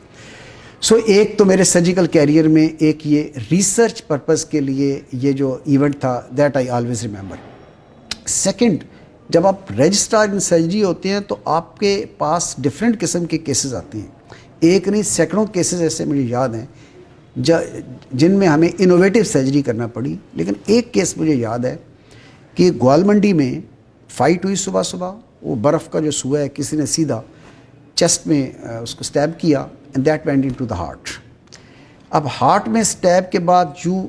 S2: سو ایک تو میرے سرجیکل کیریئر میں ایک یہ ریسرچ پرپز کے لیے یہ جو ایونٹ تھا that I always remember. Second, جب آپ رجسٹرار ان سرجری ہوتے ہیں تو آپ کے پاس ڈفرینٹ قسم کے کیسز آتے ہیں. ایک نہیں سینکڑوں کیسز ایسے مجھے یاد ہیں جن میں ہمیں انوویٹو سرجری کرنا پڑی. لیکن ایک کیس مجھے یاد ہے کہ گوال منڈی میں فائٹ ہوئی صبح، وہ برف کا جو سوئا ہے کسی نے سیدھا چیسٹ میں اس کو سٹیب کیا. And that went into the heart. اب ہارٹ میں اسٹیب کے بعد یو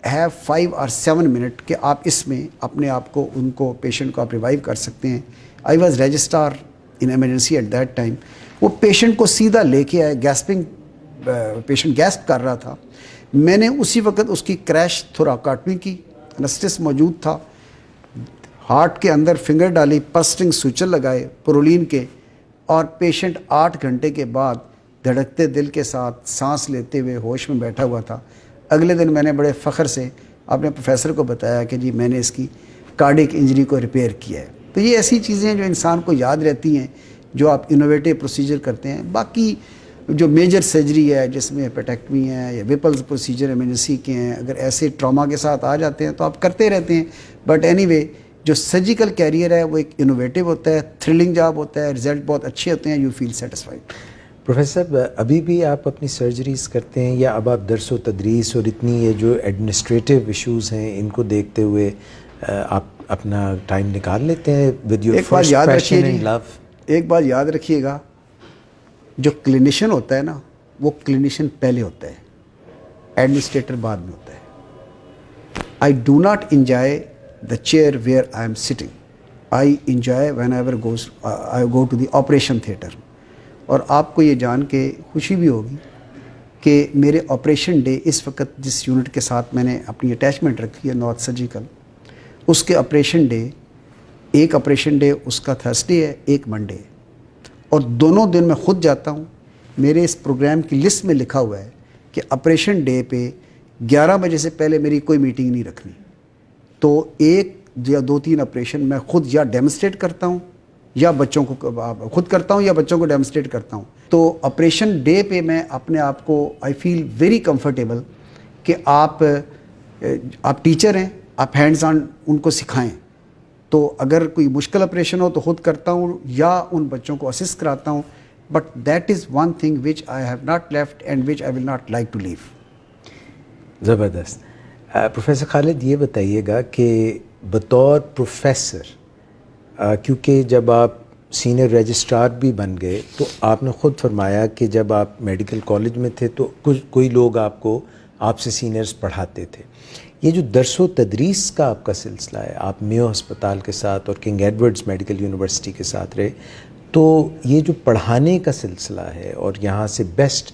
S2: ہیو 5 or 7 منٹ کہ آپ اس میں اپنے آپ کو ان کو پیشنٹ کو آپ ریوائیو کر سکتے ہیں. I was registrar in emergency at that time. وہ پیشنٹ کو سیدھا لے کے آئے, گیسپنگ پیشنٹ گیسپ کر رہا تھا. میں نے اسی وقت اس کی کریش تھوراکاٹمی کی, انسٹس موجود تھا, ہارٹ کے اندر فنگر ڈالی, پسٹنگ سوچر لگائے پرولین کے, اور پیشنٹ 8 گھنٹے کے بعد دھڑکتے دل کے ساتھ سانس لیتے ہوئے ہوش میں بیٹھا ہوا تھا. اگلے دن میں نے بڑے فخر سے اپنے پروفیسر کو بتایا کہ جی میں نے اس کی کارڈک انجری کو ریپیئر کیا ہے. تو یہ ایسی چیزیں ہیں جو انسان کو یاد رہتی ہیں جو آپ انوویٹیو پروسیجر کرتے ہیں. باقی جو میجر سرجری ہے جس میں پیٹیکٹمی ہے یا ویپلز پروسیجر ایمرجنسی کے ہیں, اگر ایسے ٹراما کے ساتھ آ جاتے ہیں تو آپ کرتے رہتے ہیں. بٹ اینی وے جو سرجیکل کیریئر ہے وہ ایک انوویٹیو ہوتا ہے, تھرلنگ جاب ہوتا ہے, رزلٹ بہت اچھے ہوتے ہیں, یو فیل سیٹسفائڈ.
S1: پروفیسر ابھی بھی آپ اپنی سرجریز کرتے ہیں یا اب آپ درس و تدریس اور اتنی یہ جو ایڈمنسٹریٹیو ایشوز ہیں ان کو دیکھتے ہوئے آپ اپنا ٹائم نکال لیتے ہیں with your first passion and love?
S2: ایک بات یاد رکھیے گا, جو کلینیشین ہوتا ہے نا وہ کلینیشین پہلے ہوتا ہے, ایڈمنسٹریٹر بعد میں ہوتا ہے. I do not enjoy the chair where I am sitting, I enjoy whenever I go to the operation theatre. اور آپ کو یہ جان کے خوشی بھی ہوگی کہ میرے آپریشن ڈے اس وقت جس یونٹ کے ساتھ میں نے اپنی اٹیچمنٹ رکھی ہے نارتھ سرجیکل, اس کے آپریشن ڈے, ایک آپریشن ڈے اس کا تھرسڈے ہے, ایک منڈے ہے, اور دونوں دن میں خود جاتا ہوں. میرے اس پروگرام کی لسٹ میں لکھا ہوا ہے کہ آپریشن ڈے پہ 11 بجے سے پہلے میری کوئی میٹنگ نہیں رکھنی. تو 1 یا 2-3 آپریشن میں خود یا ڈیمونسٹریٹ کرتا ہوں یا بچوں کو خود کرتا ہوں یا بچوں کو ڈیمونسٹریٹ کرتا ہوں. تو آپریشن ڈے پہ میں اپنے آپ کو آئی فیل ویری کمفرٹیبل کہ آپ ٹیچر ہیں, آپ ہینڈز آن ان کو سکھائیں. تو اگر کوئی مشکل آپریشن ہو تو خود کرتا ہوں یا ان بچوں کو اسسٹ کراتا ہوں. But that is one thing which I have not left and which I will not like to leave.
S1: زبردست. پروفیسر خالد یہ بتائیے گا کہ بطور پروفیسر, کیونکہ جب آپ سینئر رجسٹرار بھی بن گئے تو آپ نے خود فرمایا کہ جب آپ میڈیکل کالج میں تھے تو کوئی لوگ آپ سے سینئرز پڑھاتے تھے. یہ جو درس و تدریس کا آپ کا سلسلہ ہے, آپ میو ہسپتال کے ساتھ اور کنگ ایڈورڈز میڈیکل یونیورسٹی کے ساتھ رہے, تو یہ جو پڑھانے کا سلسلہ ہے اور یہاں سے بیسٹ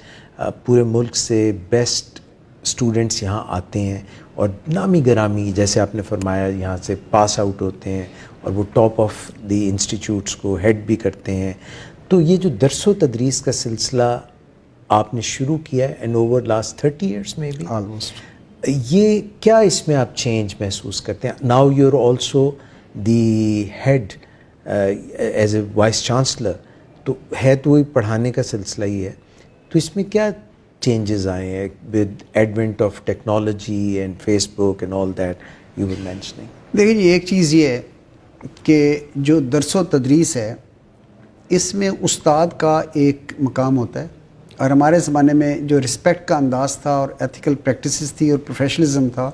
S1: پورے ملک سے بیسٹ اسٹوڈنٹس یہاں آتے ہیں اور نامی گرامی جیسے آپ نے فرمایا یہاں سے پاس آؤٹ ہوتے ہیں اور وہ ٹاپ آف دی انسٹیٹیوٹس کو ہیڈ بھی کرتے ہیں. تو یہ جو درس و تدریس کا سلسلہ آپ نے شروع کیا ہے اینڈ اوور لاسٹ 30 ایئرس میں بھی
S2: آلموسٹ,
S1: یہ کیا اس میں آپ چینج محسوس کرتے ہیں؟ Now you are also the head as a vice chancellor, تو ہے تو وہی پڑھانے کا سلسلہ ہی ہے, تو اس میں کیا چینجز آئے ہیں with advent of technology and Facebook and all that you will mentioning?
S2: دیکھیں جی, ایک چیز یہ ہے کہ جو درس و تدریس ہے اس میں استاد کا ایک مقام ہوتا ہے, اور ہمارے زمانے میں جو رسپیکٹ کا انداز تھا اور ایتھیکل پریکٹسز تھی اور پروفیشنلزم تھا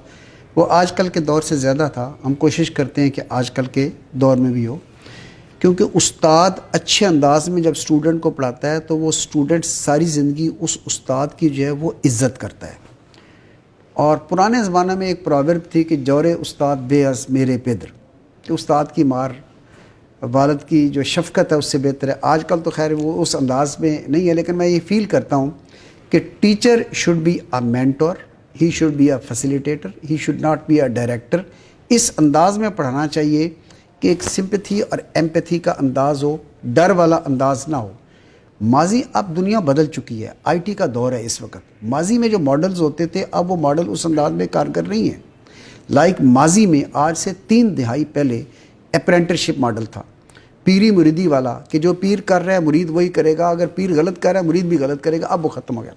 S2: وہ آج کل کے دور سے زیادہ تھا. ہم کوشش کرتے ہیں کہ آج کل کے دور میں بھی ہو, کیونکہ استاد اچھے انداز میں جب اسٹوڈنٹ کو پڑھاتا ہے تو وہ اسٹوڈنٹ ساری زندگی اس استاد کی جو ہے وہ عزت کرتا ہے. اور پرانے زمانے میں ایک پروورب تھی کہ جورے استاد بے از میرے پدر, کہ استاد کی مار والد کی جو شفقت ہے اس سے بہتر ہے. آج کل تو خیر وہ اس انداز میں نہیں ہے, لیکن میں یہ فیل کرتا ہوں کہ teacher should be a mentor, he should be a facilitator, he should not be a director. اس انداز میں پڑھانا چاہیے کہ ایک سمپتھی اور ایمپیتھی کا انداز ہو, ڈر والا انداز نہ ہو. ماضی اب دنیا بدل چکی ہے, آئی ٹی کا دور ہے اس وقت. ماضی میں جو ماڈلز ہوتے تھے اب وہ ماڈل اس انداز میں کارگر نہیں ہیں. لائک ماضی میں آج سے 3 دہائی پہلے اپرینٹرشپ ماڈل تھا, پیری مریدی والا, کہ جو پیر کر رہا ہے مرید وہی کرے گا, اگر پیر غلط کر رہا ہے مرید بھی غلط کرے گا. اب وہ ختم ہو گیا.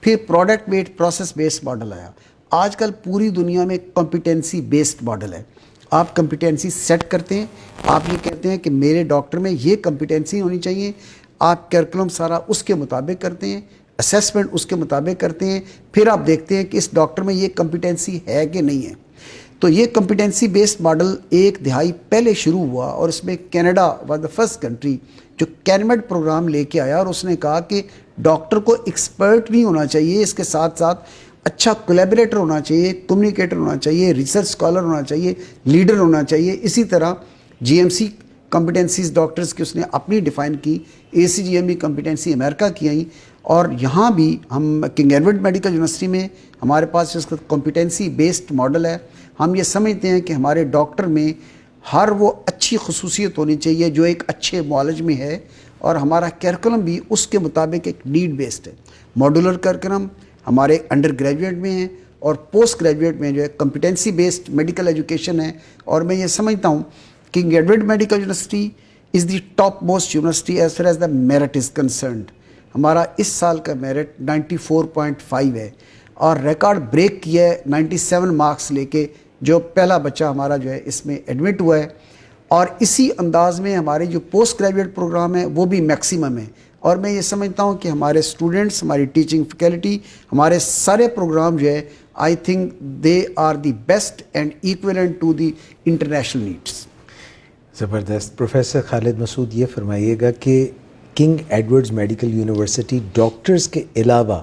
S2: پھر product based process based model آیا. آج کل پوری دنیا میں کمپیٹنسی بیسڈ ماڈل ہے. آپ کمپیٹنسی سیٹ کرتے ہیں, آپ یہ کہتے ہیں کہ میرے ڈاکٹر میں یہ کمپیٹنسی ہونی چاہیے, آپ کیرکولم سارا اس کے مطابق کرتے ہیں, اسیسمنٹ اس کے مطابق کرتے ہیں, پھر آپ دیکھتے ہیں کہ اس ڈاکٹر میں یہ کمپیٹنسی ہے کہ نہیں ہے. تو یہ کمپیٹنسی بیسڈ ماڈل 1 دہائی پہلے شروع ہوا, اور اس میں Canada was the first country جو کینمیڈ پروگرام لے کے آیا, اور اس نے کہا کہ ڈاکٹر کو ایکسپرٹ بھی ہونا چاہیے، اس کے ساتھ ساتھ اچھا کولیبریٹر ہونا چاہیے، کمیونیکیٹر ہونا چاہیے، ریسرچ اسکالر ہونا چاہیے، لیڈر ہونا چاہیے. اسی طرح G M C competencies doctors کی اس نے اپنی ڈیفائن کی، A C G M B competency امریکہ کی آئیں، اور یہاں بھی ہم کنگ ایڈورڈ میڈیکل یونیورسٹی میں ہمارے پاس اس کا کمپیٹنسی بیسڈ ماڈل ہے. ہم یہ سمجھتے ہیں کہ ہمارے ڈاکٹر میں ہر وہ اچھی خصوصیت ہونی چاہیے جو ایک اچھے معالج میں ہے، اور ہمارا کیریکولم بھی اس کے مطابق ایک نیڈ بیسڈ ہے. ماڈولر کیریکولم ہمارے انڈر گریجویٹ میں ہیں اور پوسٹ گریجویٹ میں جو ہے کمپیٹنسی بیسڈ میڈیکل ایجوکیشن ہے. اور میں یہ سمجھتا ہوں king Edward Medical university is the top most university as far as the merit is concerned. ہمارا اس سال کا میرٹ 94.5 ہے اور ریکارڈ بریک کیا ہے 97 مارکس لے کے، جو پہلا بچہ ہمارا جو ہے اس میں ایڈمٹ ہوا ہے. اور اسی انداز میں ہمارے جو پوسٹ گریجویٹ پروگرام ہے وہ بھی میکسیمم ہے. اور میں یہ سمجھتا ہوں کہ ہمارے اسٹوڈنٹس، ہماری ٹیچنگ فیکلٹی، ہمارے سارے پروگرام جو ہے I think they are the best and equivalent to the international needs.
S1: زبردست. پروفیسر خالد مسعود، یہ فرمائیے گا کہ King Edward's medical university doctors کے علاوہ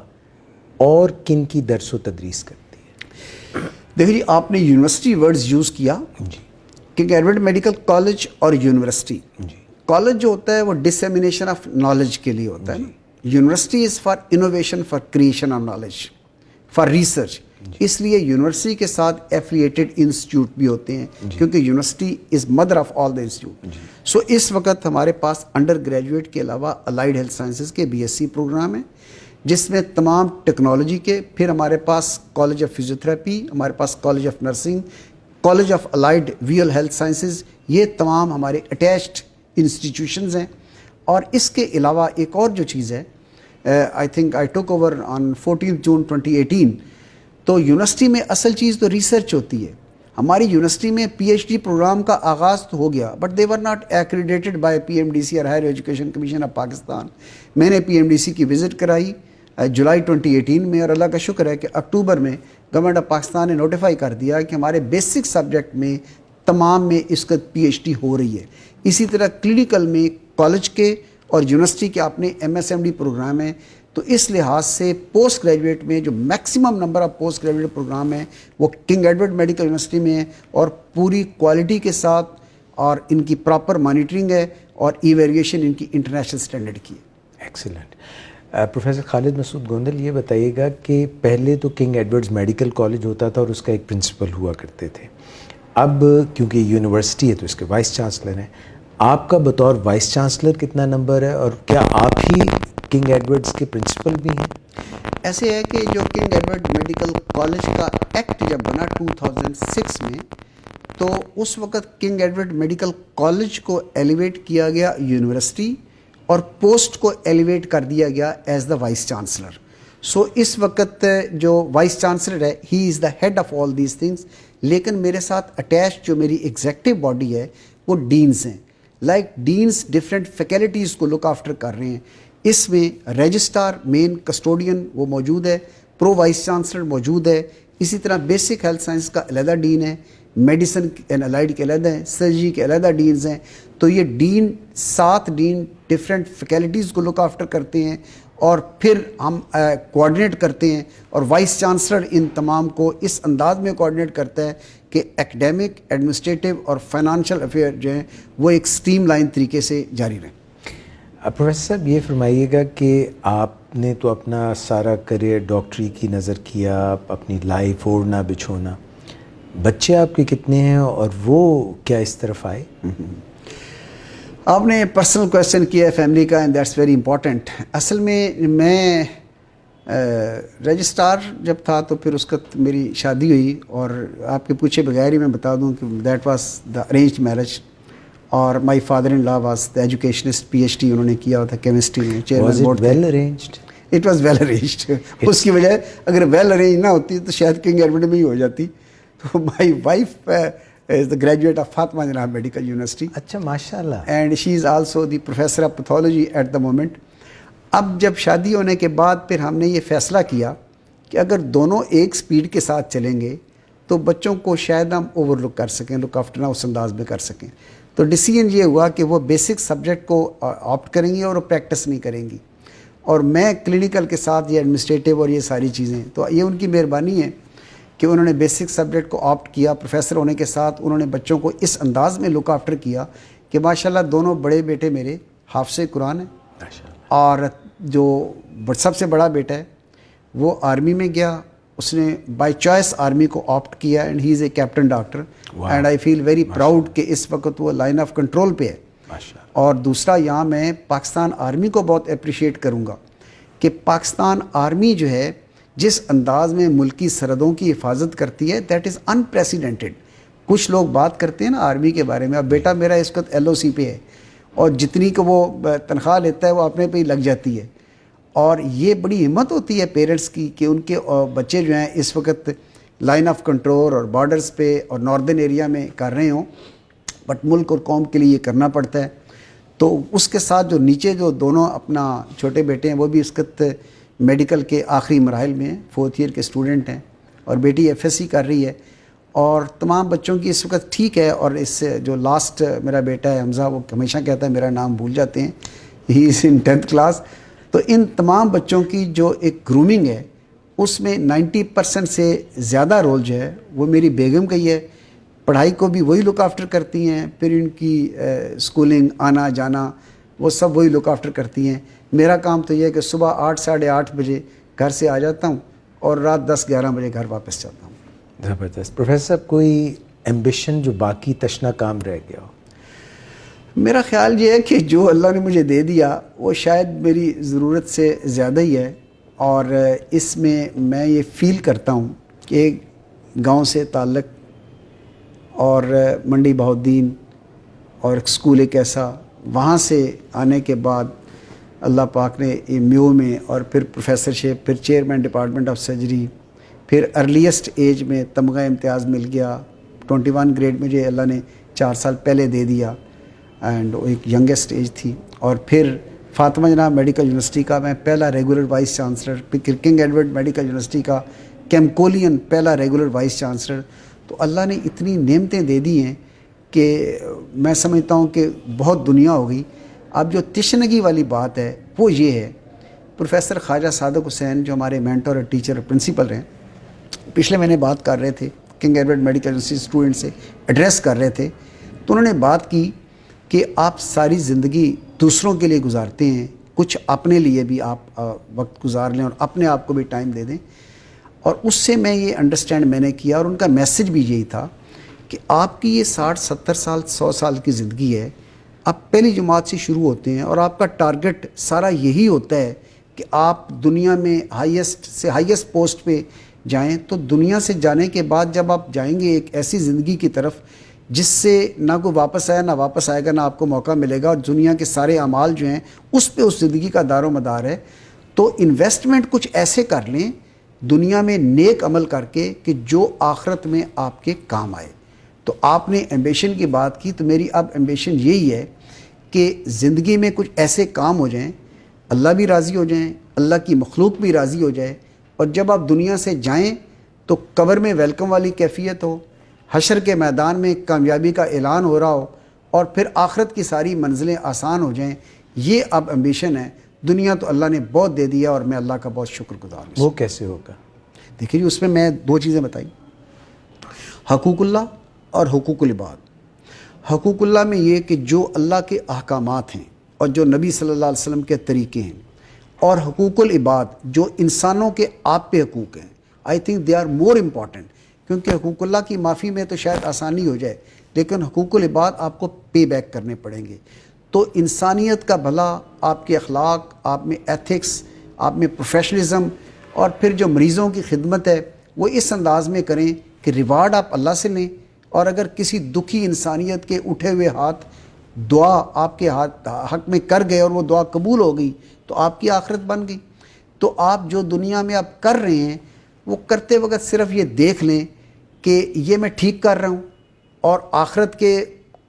S1: اور کن کی درس و تدریس کرتی ہے؟
S2: دیکھیے، آپ نے یونیورسٹی ورڈز یوز کیا.
S1: جی.
S2: کنگ ایڈورڈ میڈیکل کالج اور یونیورسٹی.
S1: جی.
S2: کالج جو ہوتا ہے وہ ڈسیمینیشن آف نالج کے لیے ہوتا ہے نا. University is for innovation, for creation of knowledge, for research. اس لیے یونیورسٹی کے ساتھ ایفیلیٹڈ انسٹیٹیوٹ بھی ہوتے ہیں کیونکہ university is mother of all the institute. So اس وقت ہمارے پاس انڈر گریجویٹ کے علاوہ الائڈ ہیلتھ سائنسز کے بی ایس سی پروگرام ہیں جس میں تمام ٹیکنالوجی کے، پھر ہمارے پاس کالج آف فزیوتھراپی، ہمارے پاس college of nursing, college of allied well health sciences, یہ تمام ہمارے اٹیچڈ انسٹیٹیوشنز ہیں. اور اس کے علاوہ ایک اور جو چیز ہے، آئی تھنک آئی ٹوک اوور آن 14 جون 2018. تو یونیورسٹی میں اصل چیز تو ریسرچ ہوتی ہے. ہماری یونیورسٹی میں پی ایچ ڈی پروگرام کا آغاز تو ہو گیا، but they were not accredited by P M D C اور Higher Education Commission of Pakistan. میں نے پی ایم ڈی سی کی وزٹ کرائی جولائی 2018 میں، اور اللہ کا شکر ہے کہ اکتوبر میں گورنمنٹ آف پاکستان نے نوٹیفائی کر دیا کہ ہمارے بیسک سبجیکٹ میں تمام میں اس کا پی ایچ ڈی ہو رہی ہے. اسی طرح کلینیکل میں کالج کے اور یونیورسٹی کے اپنے M S M D programme ہیں. تو اس لحاظ سے پوسٹ گریجویٹ میں جو maximum number of post graduate programme ہیں وہ کنگ ایڈورڈ میڈیکل یونیورسٹی میں ہیں، اور پوری کوالٹی کے ساتھ، اور ان کی پراپر مانیٹرنگ ہے اور ایویلویشن ان کی انٹرنیشنل اسٹینڈرڈ کی ہے.
S1: ایکسیلنٹ. پروفیسر خالد مسعود گوندل، یہ بتائیے گا کہ پہلے تو کنگ ایڈورڈز میڈیکل کالج ہوتا تھا اور اس کا ایک پرنسپل ہوا کرتے تھے. اب کیونکہ یونیورسٹی ہے تو اس کے وائس چانسلر ہیں. آپ کا بطور وائس چانسلر کتنا نمبر ہے، اور کیا آپ ہی کنگ ایڈورڈز کے پرنسپل بھی ہیں؟
S2: ایسے ہے کہ جو کنگ ایڈورڈ میڈیکل کالج کا ایکٹ جب بنا 2006 میں، تو اس وقت کنگ ایڈورڈ میڈیکل کالج کو ایلیویٹ کیا گیا یونیورسٹی، اور پوسٹ کو ایلیویٹ کر دیا گیا as the vice chancellor. So اس وقت جو وائس چانسلر ہے he is the head of all these things. لیکن میرے ساتھ اٹیچ جو میری ایگزیکٹو باڈی ہے وہ ڈینز ہیں. لائک ڈینز ڈفرینٹ فیکلٹیز کو لک آفٹر کر رہے ہیں. اس میں رجسٹرار، مین کسٹوڈین وہ موجود ہے، پرو وائس چانسلر موجود ہے. اسی طرح بیسک ہیلتھ سائنس کا علیحدہ ڈین ہے، میڈیسن اینڈ الائڈ کے علیحدہ ہیں، سرجری کے علیحدہ ڈینز ہیں. تو یہ ڈین 7 ڈین ڈفرینٹ فیکلٹیز کو لک آفٹر کرتے ہیں، اور پھر ہم کوآرڈینیٹ کرتے ہیں، اور وائس چانسلر ان تمام کو اس انداز میں کوآرڈینیٹ کرتا ہے کہ ایکڈیمک، ایڈمنسٹریٹو اور فائنانشیل افیئر جو ہیں وہ ایک اسٹریم لائن طریقے سے جاری رہیں.
S1: پروفیسر صاحب، یہ فرمائیے گا کہ آپ نے تو اپنا سارا کریئر ڈاکٹری کی نظر کیا، اپنی لائف اوڑھنا بچھونا. بچے آپ کے کتنے ہیں اور وہ کیا اس طرف آئے؟
S2: آپ نے پرسنل کویشچن کیا ہے فیملی کا، اینڈ دیٹس ویری امپورٹنٹ. اصل میں رجسٹرار جب تھا تو پھر اس وقت میری شادی ہوئی، اور آپ کے پوچھے بغیر ہی میں بتا دوں کہ that was the arranged marriage. اور my father in law was the educationist, P H D انہوں نے کیا ہوا تھا کیمسٹری میں، chairman board.
S1: Well arranged?
S2: It was well arranged. اس کی وجہ اگر ویل ارینج نہ ہوتی تو شاید کنگ ایڈورڈ میں ہی ہو جاتی. تو my wife is the graduate of Fatima Janab Medical University.
S1: اچھا، ماشاء اللہ.
S2: And she is also the professor of pathology at the moment. اب جب شادی ہونے کے بعد پھر ہم نے یہ فیصلہ کیا کہ اگر دونوں ایک سپیڈ کے ساتھ چلیں گے تو بچوں کو شاید ہم اوور لک کر سکیں، لک آفٹر نہ اس انداز میں کر سکیں. تو ڈیسیجن یہ ہوا کہ وہ بیسک سبجیکٹ کو آپٹ کریں گی اور وہ پریکٹس نہیں کریں گی. اور میں کلینکل کے ساتھ یہ ایڈمنسٹریٹو اور یہ ساری چیزیں، تو یہ ان کی مہربانی ہے کہ انہوں نے بیسک سبجیکٹ کو آپٹ کیا. پروفیسر ہونے کے ساتھ انہوں نے بچوں کو اس انداز میں لک آفٹر کیا کہ ماشاءاللہ دونوں بڑے بیٹے میرے حافظ قرآن ہیں، اور جو سب سے بڑا بیٹا ہے وہ آرمی میں گیا، اس نے بائی چوائس آرمی کو آپٹ کیا، and he is a captain doctor, and I feel very proud کہ اس وقت وہ لائن آف کنٹرول پہ ہے. اور دوسرا یہاں میں پاکستان آرمی کو بہت اپریشیٹ کروں گا کہ پاکستان آرمی جو ہے جس انداز میں ملکی سرحدوں کی حفاظت کرتی ہے، دیٹ از انپریسیڈنٹڈ. کچھ لوگ بات کرتے ہیں نا آرمی کے بارے میں، اب بیٹا میرا اس وقت LOC پہ ہے اور جتنی کہ وہ تنخواہ لیتا ہے وہ اپنے پہ ہی لگ جاتی ہے، اور یہ بڑی ہمت ہوتی ہے پیرنٹس کی کہ ان کے بچے جو ہیں اس وقت لائن آف کنٹرول اور بارڈرز پہ اور ناردرن ایریا میں کر رہے ہوں، بٹ ملک اور قوم کے لیے یہ کرنا پڑتا ہے. تو اس کے ساتھ جو نیچے جو دونوں اپنا چھوٹے بیٹے ہیں وہ بھی اس وقت میڈیکل کے آخری مراحل میں ہیں، 4th ایئر کے اسٹوڈنٹ ہیں، اور بیٹی FSC کر رہی ہے. اور تمام بچوں کی اس وقت ٹھیک ہے. اور اس سے جو لاسٹ میرا بیٹا ہے حمزہ، وہ ہمیشہ کہتا ہے میرا نام بھول جاتے ہیں، ہی از ان 10th کلاس. تو ان تمام بچوں کی جو ایک گرومنگ ہے اس میں 90% سے زیادہ رول جو ہے وہ میری بیگم کا ہی ہے. پڑھائی کو بھی وہی لک آفٹر کرتی ہیں، پھر ان کی اسکولنگ آنا جانا وہ سب وہی لک آفٹر کرتی ہیں. میرا کام تو یہ ہے کہ صبح 8 ساڑھے 8 بجے گھر سے آ جاتا ہوں اور رات 10-11 بجے گھر واپس جاتا ہوں.
S1: زبردست. پروفیسر صاحب کوئی ایمبیشن جو باقی تشنا کام رہ گیا ہو؟
S2: میرا خیال یہ ہے کہ جو اللہ نے مجھے دے دیا وہ شاید میری ضرورت سے زیادہ ہی ہے، اور اس میں یہ فیل کرتا ہوں کہ گاؤں سے تعلق اور منڈی بہاؤالدین اور اسکول ایک ایسا، وہاں سے آنے کے بعد اللہ پاک نے میو میں، اور پھر پروفیسرشپ، پھر چیئرمین ڈپارٹمنٹ آف سرجری، پھر ارلیسٹ ایج میں تمغہ امتیاز مل گیا. 21 گریڈ مجھے اللہ نے 4 سال پہلے دے دیا، اینڈ وہ ایک ینگیسٹ ایج تھی. اور پھر فاطمہ جناح میڈیکل یونیورسٹی کا میں پہلا ریگولر وائس چانسلر، پھر کنگ ایڈورڈ میڈیکل یونیورسٹی کا کیمکولین پہلا ریگولر وائس چانسلر. تو اللہ نے اتنی نعمتیں دے دی ہیں کہ میں سمجھتا ہوں کہ بہت دنیا ہو گئی. اب جو تشنگی والی بات ہے وہ یہ ہے، پروفیسر خواجہ صادق حسین جو ہمارے مینٹور اور ٹیچر اور پرنسپل ہیں، پچھلے مہینے بات کر رہے تھے king Edward Medical university student سے ایڈریس کر رہے تھے، تو انہوں نے بات کی کہ آپ ساری زندگی دوسروں کے لیے گزارتے ہیں، کچھ اپنے لیے بھی آپ وقت گزار لیں اور اپنے آپ کو بھی ٹائم دے دیں. اور اس سے میں یہ انڈرسٹینڈ میں نے کیا، اور ان کا میسج بھی یہی تھا کہ آپ کی یہ 60-70 سال 100 سال کی زندگی ہے، آپ پہلی جماعت سے شروع ہوتے ہیں اور آپ کا ٹارگٹ سارا یہی ہوتا ہے کہ آپ دنیا میں ہائیسٹ سے ہائیسٹ پوسٹ پہ جائیں. تو دنیا سے جانے کے بعد جب آپ جائیں گے ایک ایسی زندگی کی طرف جس سے نہ کوئی واپس آیا، نہ واپس آئے گا، نہ آپ کو موقع ملے گا، اور دنیا کے سارے اعمال جو ہیں اس پہ اس زندگی کا دار و مدار ہے. تو انویسٹمنٹ کچھ ایسے کر لیں دنیا میں نیک عمل کر کے کہ جو آخرت میں آپ کے کام آئے. تو آپ نے ایمبیشن کی بات کی، تو میری اب ایمبیشن یہی ہے کہ زندگی میں کچھ ایسے کام ہو جائیں، اللہ بھی راضی ہو جائیں، اللہ کی مخلوق بھی راضی ہو جائے، اور جب آپ دنیا سے جائیں تو قبر میں ویلکم والی کیفیت ہو، حشر کے میدان میں کامیابی کا اعلان ہو رہا ہو، اور پھر آخرت کی ساری منزلیں آسان ہو جائیں. یہ اب ایمبیشن ہے. دنیا تو اللہ نے بہت دے دیا اور میں اللہ کا بہت شکر گزار ہوں.
S1: وہ کیسے ہوگا؟
S2: دیکھیے جی، اس میں 2 چیزیں بتائی، حقوق اللہ اور حقوق العباد. حقوق اللہ میں یہ کہ جو اللہ کے احکامات ہیں اور جو نبی صلی اللہ علیہ وسلم کے طریقے ہیں، اور حقوق العباد جو انسانوں کے آپ پہ حقوق ہیں. I think they are more important, کیونکہ حقوق اللہ کی معافی میں تو شاید آسانی ہو جائے، لیکن حقوق العباد آپ کو پے بیک کرنے پڑیں گے. تو انسانیت کا بھلا، آپ کے اخلاق، آپ میں ایتھکس، آپ میں پروفیشنلزم، اور پھر جو مریضوں کی خدمت ہے وہ اس انداز میں کریں کہ ریوارڈ آپ اللہ سے لیں، اور اگر کسی دکھی انسانیت کے اٹھے ہوئے ہاتھ دعا آپ کے حق میں کر گئے اور وہ دعا قبول ہو گئی تو آپ کی آخرت بن گئی. تو آپ جو دنیا میں آپ کر رہے ہیں وہ کرتے وقت صرف یہ دیکھ لیں کہ یہ میں ٹھیک کر رہا ہوں اور آخرت کے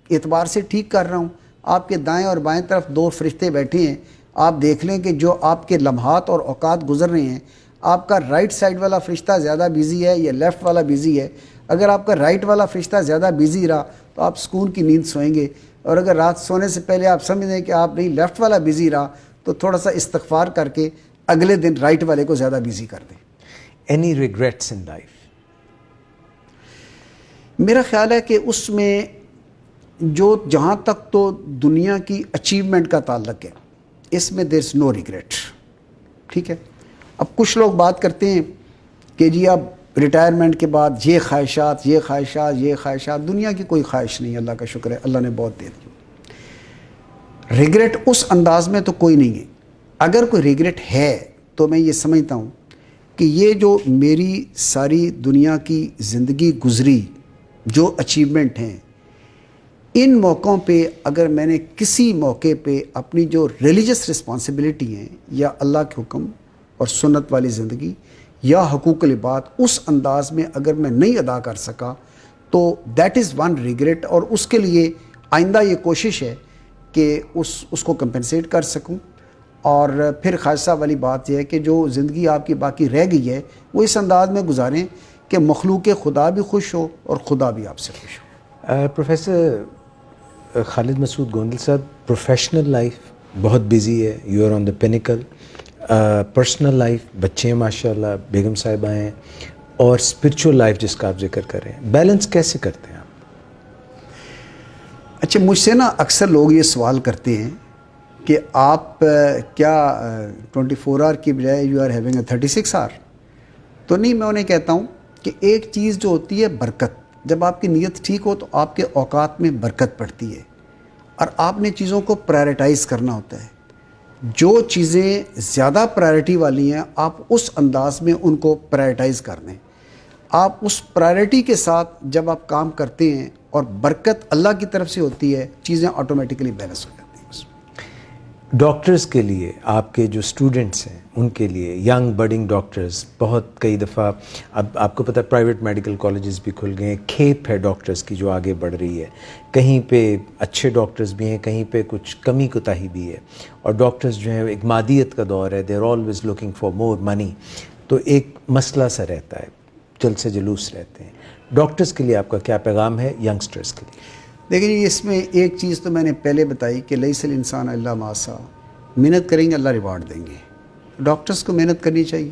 S2: اعتبار سے ٹھیک کر رہا ہوں. آپ کے دائیں اور بائیں طرف 2 فرشتے بیٹھے ہیں، آپ دیکھ لیں کہ جو آپ کے لمحات اور اوقات گزر رہے ہیں، آپ کا رائٹ سائڈ والا فرشتہ زیادہ بیزی ہے یا لیفٹ والا بیزی ہے. اگر آپ کا رائٹ والا فرشتہ زیادہ بیزی رہا تو آپ سکون کی نیند سوئیں گے، اور اگر رات سونے سے پہلے آپ سمجھ لیں کہ آپ نہیں لیفٹ والا بیزی رہا تو تھوڑا سا استغفار کر کے اگلے دن رائٹ والے کو زیادہ بیزی کر دیں.
S1: Any regrets in life?
S2: میرا خیال ہے کہ اس میں جہاں تک تو دنیا کی اچیومنٹ کا تعلق ہے اس میں دیر از نو ریگریٹ. ٹھیک ہے. اب کچھ لوگ بات کرتے ہیں کہ جی اب ریٹائرمنٹ کے بعد یہ خواہشات یہ خواہشات یہ خواہشات. دنیا کی کوئی خواہش نہیں, اللہ کا شکر ہے, اللہ نے بہت دے دی. ریگریٹ اس انداز میں تو کوئی نہیں ہے. اگر کوئی ریگریٹ ہے تو میں یہ سمجھتا ہوں کہ یہ جو میری ساری دنیا کی زندگی گزری, جو اچیومنٹ ہیں, ان موقعوں پہ اگر میں نے کسی موقع پہ اپنی جو ریلیجس رسپانسبلٹی ہیں یا اللہ کے حکم اور سنت والی زندگی یا حقوق العباد اس انداز میں اگر میں نہیں ادا کر سکا تو دیٹ از ون ریگریٹ. اور اس کے لیے آئندہ یہ کوشش ہے کہ اس کو کمپنسیٹ کر سکوں. اور پھر خاصہ والی بات یہ ہے کہ جو زندگی آپ کی باقی رہ گئی ہے وہ اس انداز میں گزاریں کہ مخلوق خدا بھی خوش ہو اور خدا بھی آپ سے خوش ہو.
S1: پروفیسر خالد مسعود گوندل صاحب, پروفیشنل لائف بہت بزی ہے, you are on the pinnacle. Personal life, بچے ہیں ماشاء اللہ, بیگم صاحبہ ہیں, اور اسپرچول لائف جس کا آپ ذکر کر رہے ہیں, بیلنس کیسے کرتے ہیں آپ؟
S2: اچھا, مجھ سے نا اکثر لوگ یہ سوال کرتے ہیں کہ آپ کیا 24 آور کی بجائے یو آر ہیونگ اے 36 آور. تو نہیں, میں انہیں کہتا ہوں کہ ایک چیز جو ہوتی ہے برکت, جب آپ کی نیت ٹھیک ہو تو آپ کے اوقات میں برکت پڑتی ہے اور آپ نے چیزوں کو پرائرٹائز کرنا ہوتا ہے. جو چیزیں زیادہ پرائرٹی والی ہیں آپ اس انداز میں ان کو پرائرٹائز کر دیں. آپ اس پرائرٹی کے ساتھ جب آپ کام کرتے ہیں اور برکت اللہ کی طرف سے ہوتی ہے, چیزیں آٹومیٹکلی بیلنس ہو جاتی ہیں.
S1: ڈاکٹرز کے لیے, آپ کے جو اسٹوڈنٹس ہیں ان کے لیے, ینگ بڈنگ ڈاکٹرز, بہت کئی دفعہ اب آپ کو پتہ ہے پرائیویٹ میڈیکل کالجز بھی کھل گئے ہیں, کھیپ ہے ڈاکٹرز کی جو آگے بڑھ رہی ہے. کہیں پہ اچھے ڈاکٹرز بھی ہیں, کہیں پہ کچھ کمی کوتاہی بھی ہے, اور ڈاکٹرز جو ہیں ایک مادیت کا دور ہے, they are always looking for more money. تو ایک مسئلہ سا رہتا ہے, جلد سے جلوس رہتے ہیں. ڈاکٹرز کے لیے آپ کا کیا پیغام ہے ینگسٹرز کے لیے؟
S2: دیکھیں جی, اس میں ایک چیز تو میں نے پہلے بتائی کہ لیس الانسان الا ما سعی, محنت کریں گے اللہ ریوارڈ دیں گے. ڈاکٹرز کو محنت کرنی چاہیے.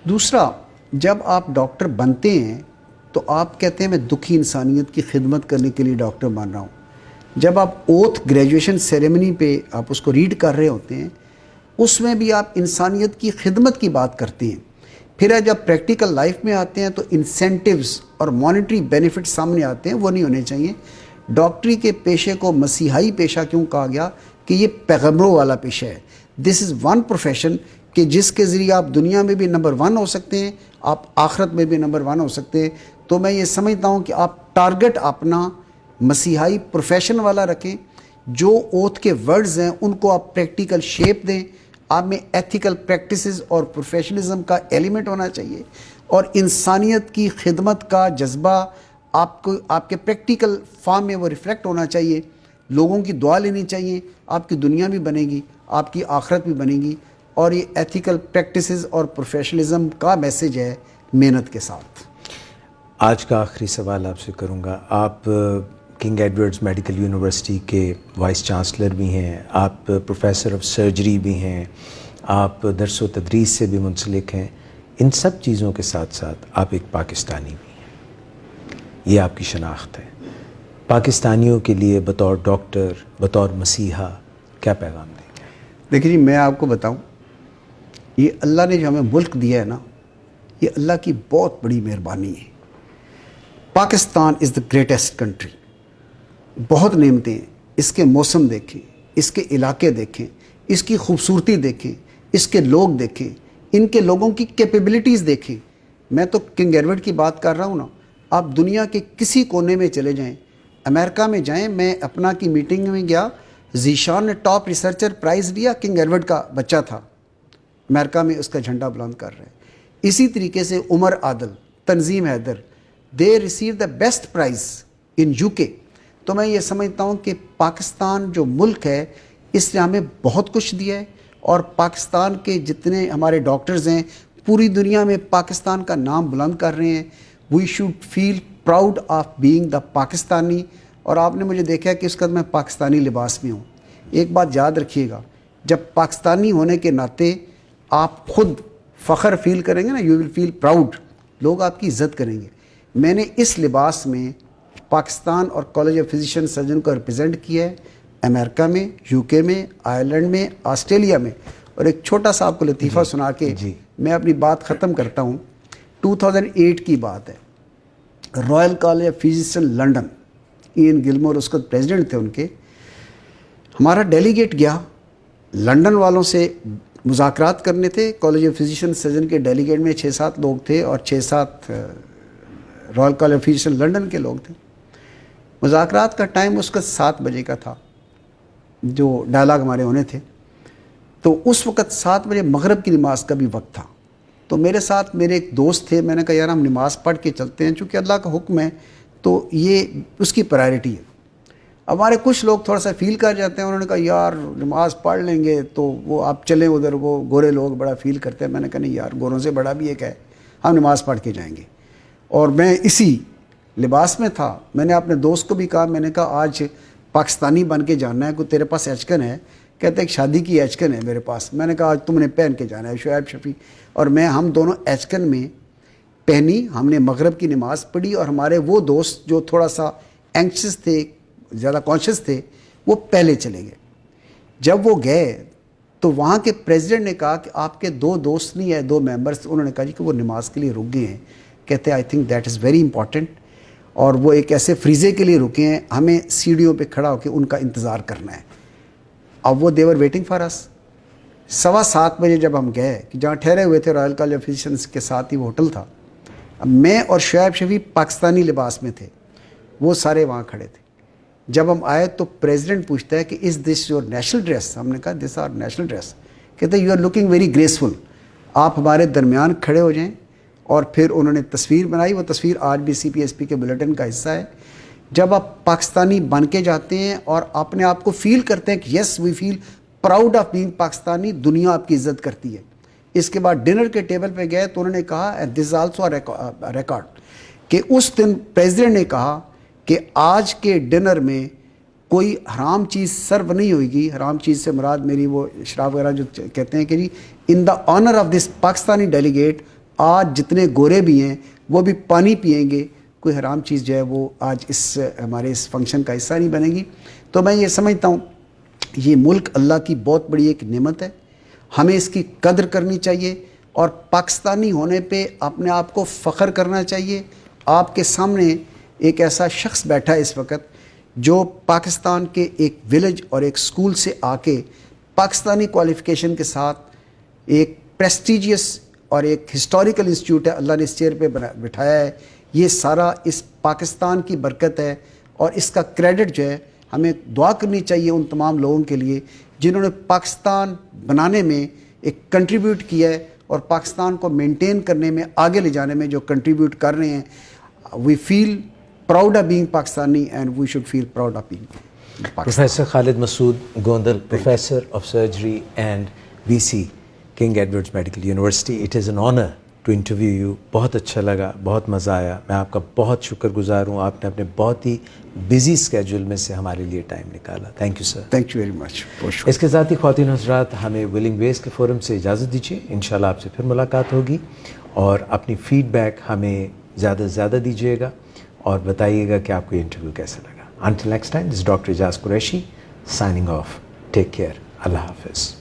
S2: دوسرا, جب آپ ڈاکٹر بنتے ہیں تو آپ کہتے ہیں میں دکھی انسانیت کی خدمت کرنے کے لیے ڈاکٹر بن رہا ہوں. جب آپ اوتھ گریجویشن سیریمنی پہ آپ اس کو ریڈ کر رہے ہوتے ہیں, اس میں بھی آپ انسانیت کی خدمت کی بات کرتے ہیں. پھر جب پریکٹیکل لائف میں آتے ہیں تو انسینٹیوز اور مانیٹری بینیفٹ سامنے آتے ہیں, وہ نہیں ہونے چاہیے. ڈاکٹری کے پیشے کو مسیحائی پیشہ کیوں کہا گیا کہ یہ پیغمبروں والا پیشہ ہے. دس از ون پروفیشن کہ جس کے ذریعے آپ دنیا میں بھی نمبر 1 ہو سکتے ہیں, آپ آخرت میں بھی نمبر 1 ہو سکتے ہیں. تو میں یہ سمجھتا ہوں کہ آپ ٹارگٹ اپنا مسیحائی پروفیشن والا رکھیں. جو اوتھ کے ورڈز ہیں ان کو آپ پریکٹیکل شیپ دیں. آپ میں ایتھیکل پریکٹسز اور پروفیشنلزم کا ایلیمنٹ ہونا چاہیے, اور انسانیت کی خدمت کا جذبہ آپ کو آپ کے پریکٹیکل فارم میں وہ ریفلیکٹ ہونا چاہیے. لوگوں کی دعا لینی چاہیے, آپ کی دنیا بھی بنے گی, آپ کی آخرت بھی بنے گی. اور یہ ایتھیکل پریکٹسز اور پروفیشنلزم کا میسج ہے محنت کے ساتھ.
S1: آج کا آخری سوال آپ سے کروں گا. آپ کنگ ایڈورڈز میڈیکل یونیورسٹی کے وائس چانسلر بھی ہیں, آپ پروفیسر آف سرجری بھی ہیں, آپ درس و تدریس سے بھی منسلک ہیں. ان سب چیزوں کے ساتھ ساتھ آپ ایک پاکستانی بھی ہیں, یہ آپ کی شناخت ہے. پاکستانیوں کے لیے بطور ڈاکٹر, بطور مسیحا, کیا پیغام دیں گے؟
S2: دیکھیں جی, میں آپ کو بتاؤں, یہ اللہ نے جو ہمیں ملک دیا ہے نا, یہ اللہ کی بہت بڑی مہربانی ہے. پاکستان از دا گریٹسٹ کنٹری. بہت نعمتیں ہیں. اس کے موسم دیکھیں, اس کے علاقے دیکھیں, اس کی خوبصورتی دیکھیں, اس کے لوگ دیکھیں, ان کے لوگوں کی کیپیبلٹیز دیکھیں. میں تو کنگ ایڈورڈ کی بات کر رہا ہوں نا, آپ دنیا کے کسی کونے میں چلے جائیں, امریکہ میں جائیں, میں اپنا کی میٹنگ میں گیا, ذیشان نے ٹاپ ریسرچر پرائز لیا, کنگ ایڈورڈ کا بچہ تھا, امریکہ میں اس کا جھنڈا بلند کر رہے ہیں. اسی طریقے سے Umar Adil, Tanzeem Haider, they receive the best prize in UK. تو میں یہ سمجھتا ہوں کہ پاکستان جو ملک ہے اس نے ہمیں بہت کچھ دیا ہے, اور پاکستان کے جتنے ہمارے ڈاکٹرز ہیں پوری دنیا میں پاکستان کا نام بلند کر رہے ہیں. We should feel proud of being the Pakistani. اور آپ نے مجھے دیکھا ہے کہ اس کا میں پاکستانی لباس میں ہوں. ایک بات یاد رکھیے گا, جب پاکستانی ہونے کے ناطے آپ خود فخر فیل کریں گے نا, یو ول فیل پراؤڈ, لوگ آپ کی عزت کریں گے. میں نے اس لباس میں پاکستان اور کالج آف فزیشین سرجن کو ریپرزینٹ کیا ہے, امریکہ میں, یو کے میں, آئرلینڈ میں, آسٹریلیا میں. اور ایک چھوٹا سا آپ کو لطیفہ سنا کے میں اپنی بات ختم کرتا ہوں. 2008 کی بات ہے, Royal College of Physician London, Ian Gilmore اس کو پریزیڈنٹ تھے ان کے. ہمارا ڈیلیگیٹ گیا, لنڈن والوں سے مذاکرات کرنے تھے. کالج آف فزیشین سرجن کے ڈیلیگیٹ میں 6-7 لوگ تھے اور 6-7 Royal College of Physician London کے لوگ تھے. مذاکرات کا ٹائم اس کا 7 بجے کا تھا جو ڈائلاگ ہمارے ہونے تھے. تو اس وقت 7 بجے مغرب کی نماز کا بھی وقت تھا. تو میرے ساتھ میرے ایک دوست تھے, میں نے کہا یار ہم نماز پڑھ کے چلتے ہیں, چونکہ اللہ کا حکم ہے تو یہ اس کی پرائرٹی ہے. ہمارے کچھ لوگ تھوڑا سا فیل کر جاتے ہیں, انہوں نے کہا یار نماز پڑھ لیں گے تو وہ آپ چلیں ادھر, وہ گورے لوگ بڑا فیل کرتے ہیں. میں نے کہا نہیں یار, گوروں سے بڑا بھی ایک ہے, ہم نماز پڑھ کے جائیں گے. اور میں اسی لباس میں تھا. میں نے اپنے دوست کو بھی کہا, میں نے کہا آج پاکستانی بن کے جانا ہے, کوئی تیرے پاس ایچکن ہے؟ کہتے ایک شادی کی ایچکن ہے میرے پاس. میں نے کہا آج تم نے پہن کے جانا ہے. شعیب شفیع اور میں, ہم دونوں ایچکن میں پہنی, ہم نے مغرب کی نماز پڑھی. اور ہمارے وہ دوست جو تھوڑا سا اینکشس تھے, زیادہ کانشیس تھے, وہ پہلے چلے گئے. جب وہ گئے تو وہاں کے پریزیڈنٹ نے کہا کہ آپ کے 2 دوست نہیں ہے, 2 ممبرس. انہوں نے کہا جی کہ وہ نماز کے لیے رک گئے ہیں. کہتے I think that is very important. اور وہ ایک ایسے فریزے کے لیے رکے ہیں, ہمیں سیڑھیوں پہ کھڑا ہو کے ان کا انتظار کرنا ہے. اب وہ دیور ویٹنگ فار اس. 7:15 بجے جب ہم گئے کہ جہاں ٹھہرے ہوئے تھے رائل کالج آف فزیشینس کے ساتھ ہی وہ ہوٹل تھا, اب میں اور شعیب شفیع پاکستانی لباس میں تھے, وہ سارے وہاں کھڑے تھے. جب ہم آئے تو پریزیڈنٹ پوچھتا ہے کہ is this your national dress? ہم نے کہا دس آر نیشنل ڈریس. کہتے you are looking very graceful, آپ ہمارے درمیان کھڑے ہو جائیں. اور پھر انہوں نے تصویر بنائی, وہ تصویر آج بھی سی پی ایس پی کے بلیٹن کا حصہ ہے. جب آپ پاکستانی بن کے جاتے ہیں اور اپنے آپ کو فیل کرتے ہیں کہ یس وی فیل پراؤڈ آف بینگ پاکستانی, دنیا آپ کی عزت کرتی ہے. اس کے بعد ڈنر کے ٹیبل پہ گئے تو انہوں نے کہا and this is also record کہ اس دن پریزیڈنٹ نے کہا کہ آج کے ڈنر میں کوئی حرام چیز سرو نہیں ہوئے گی. حرام چیز سے مراد میری وہ شراب وغیرہ جو کہتے ہیں کہ جی in the honour of this Pakistani delegate, آج جتنے گورے بھی ہیں وہ بھی پانی پئیں گے, کوئی حرام چیز جو ہے وہ آج اس ہمارے اس فنکشن کا حصہ نہیں بنے گی. تو میں یہ سمجھتا ہوں یہ ملک اللہ کی بہت بڑی ایک نعمت ہے, ہمیں اس کی قدر کرنی چاہیے اور پاکستانی ہونے پہ اپنے آپ کو فخر کرنا چاہیے. آپ کے سامنے ایک ایسا شخص بیٹھا ہے اس وقت جو پاکستان کے ایک ولیج اور ایک سکول سے آ کے پاکستانی کوالیفیکیشن کے ساتھ ایک پریسٹیجیس اور ایک ہسٹوریکل انسٹیٹیوٹ ہے, اللہ نے اس چیئر پہ بٹھایا ہے. یہ سارا اس پاکستان کی برکت ہے اور اس کا کریڈٹ جو ہے ہمیں دعا کرنی چاہیے ان تمام لوگوں کے لیے جنہوں نے پاکستان بنانے میں ایک کنٹریبیوٹ کیا ہے اور پاکستان کو مینٹین کرنے میں, آگے لے جانے میں جو کنٹریبیوٹ کر رہے ہیں. وی فیل proud of being Pakistani and we should feel proud of being Pakistani.
S1: Professor Khalid Masood Gondal, Professor of Surgery and VC, King Edward's Medical University. It is an honor to interview you. بہت اچھا لگا, بہت مزہ آیا. میں آپ کا بہت شکر گزار ہوں, آپ نے اپنے بہت ہی بزی اسکیجول میں سے ہمارے لیے ٹائم نکالا. Thank you sir.
S2: Thank you very much.
S1: اس کے ساتھ ہی خواتین حضرات, ہمیں ولنگ ویز کے فورم سے اجازت دیجیے. انشاءاللہ آپ سے پھر ملاقات ہوگی اور اپنی فیڈ بیک ہمیں زیادہ سے زیادہ دیجیے گا اور بتائیے گا کہ آپ کو یہ انٹرویو کیسا لگا. Until next time, this is Dr. Ijaz Qureshi signing off. Take care. اللہ حافظ.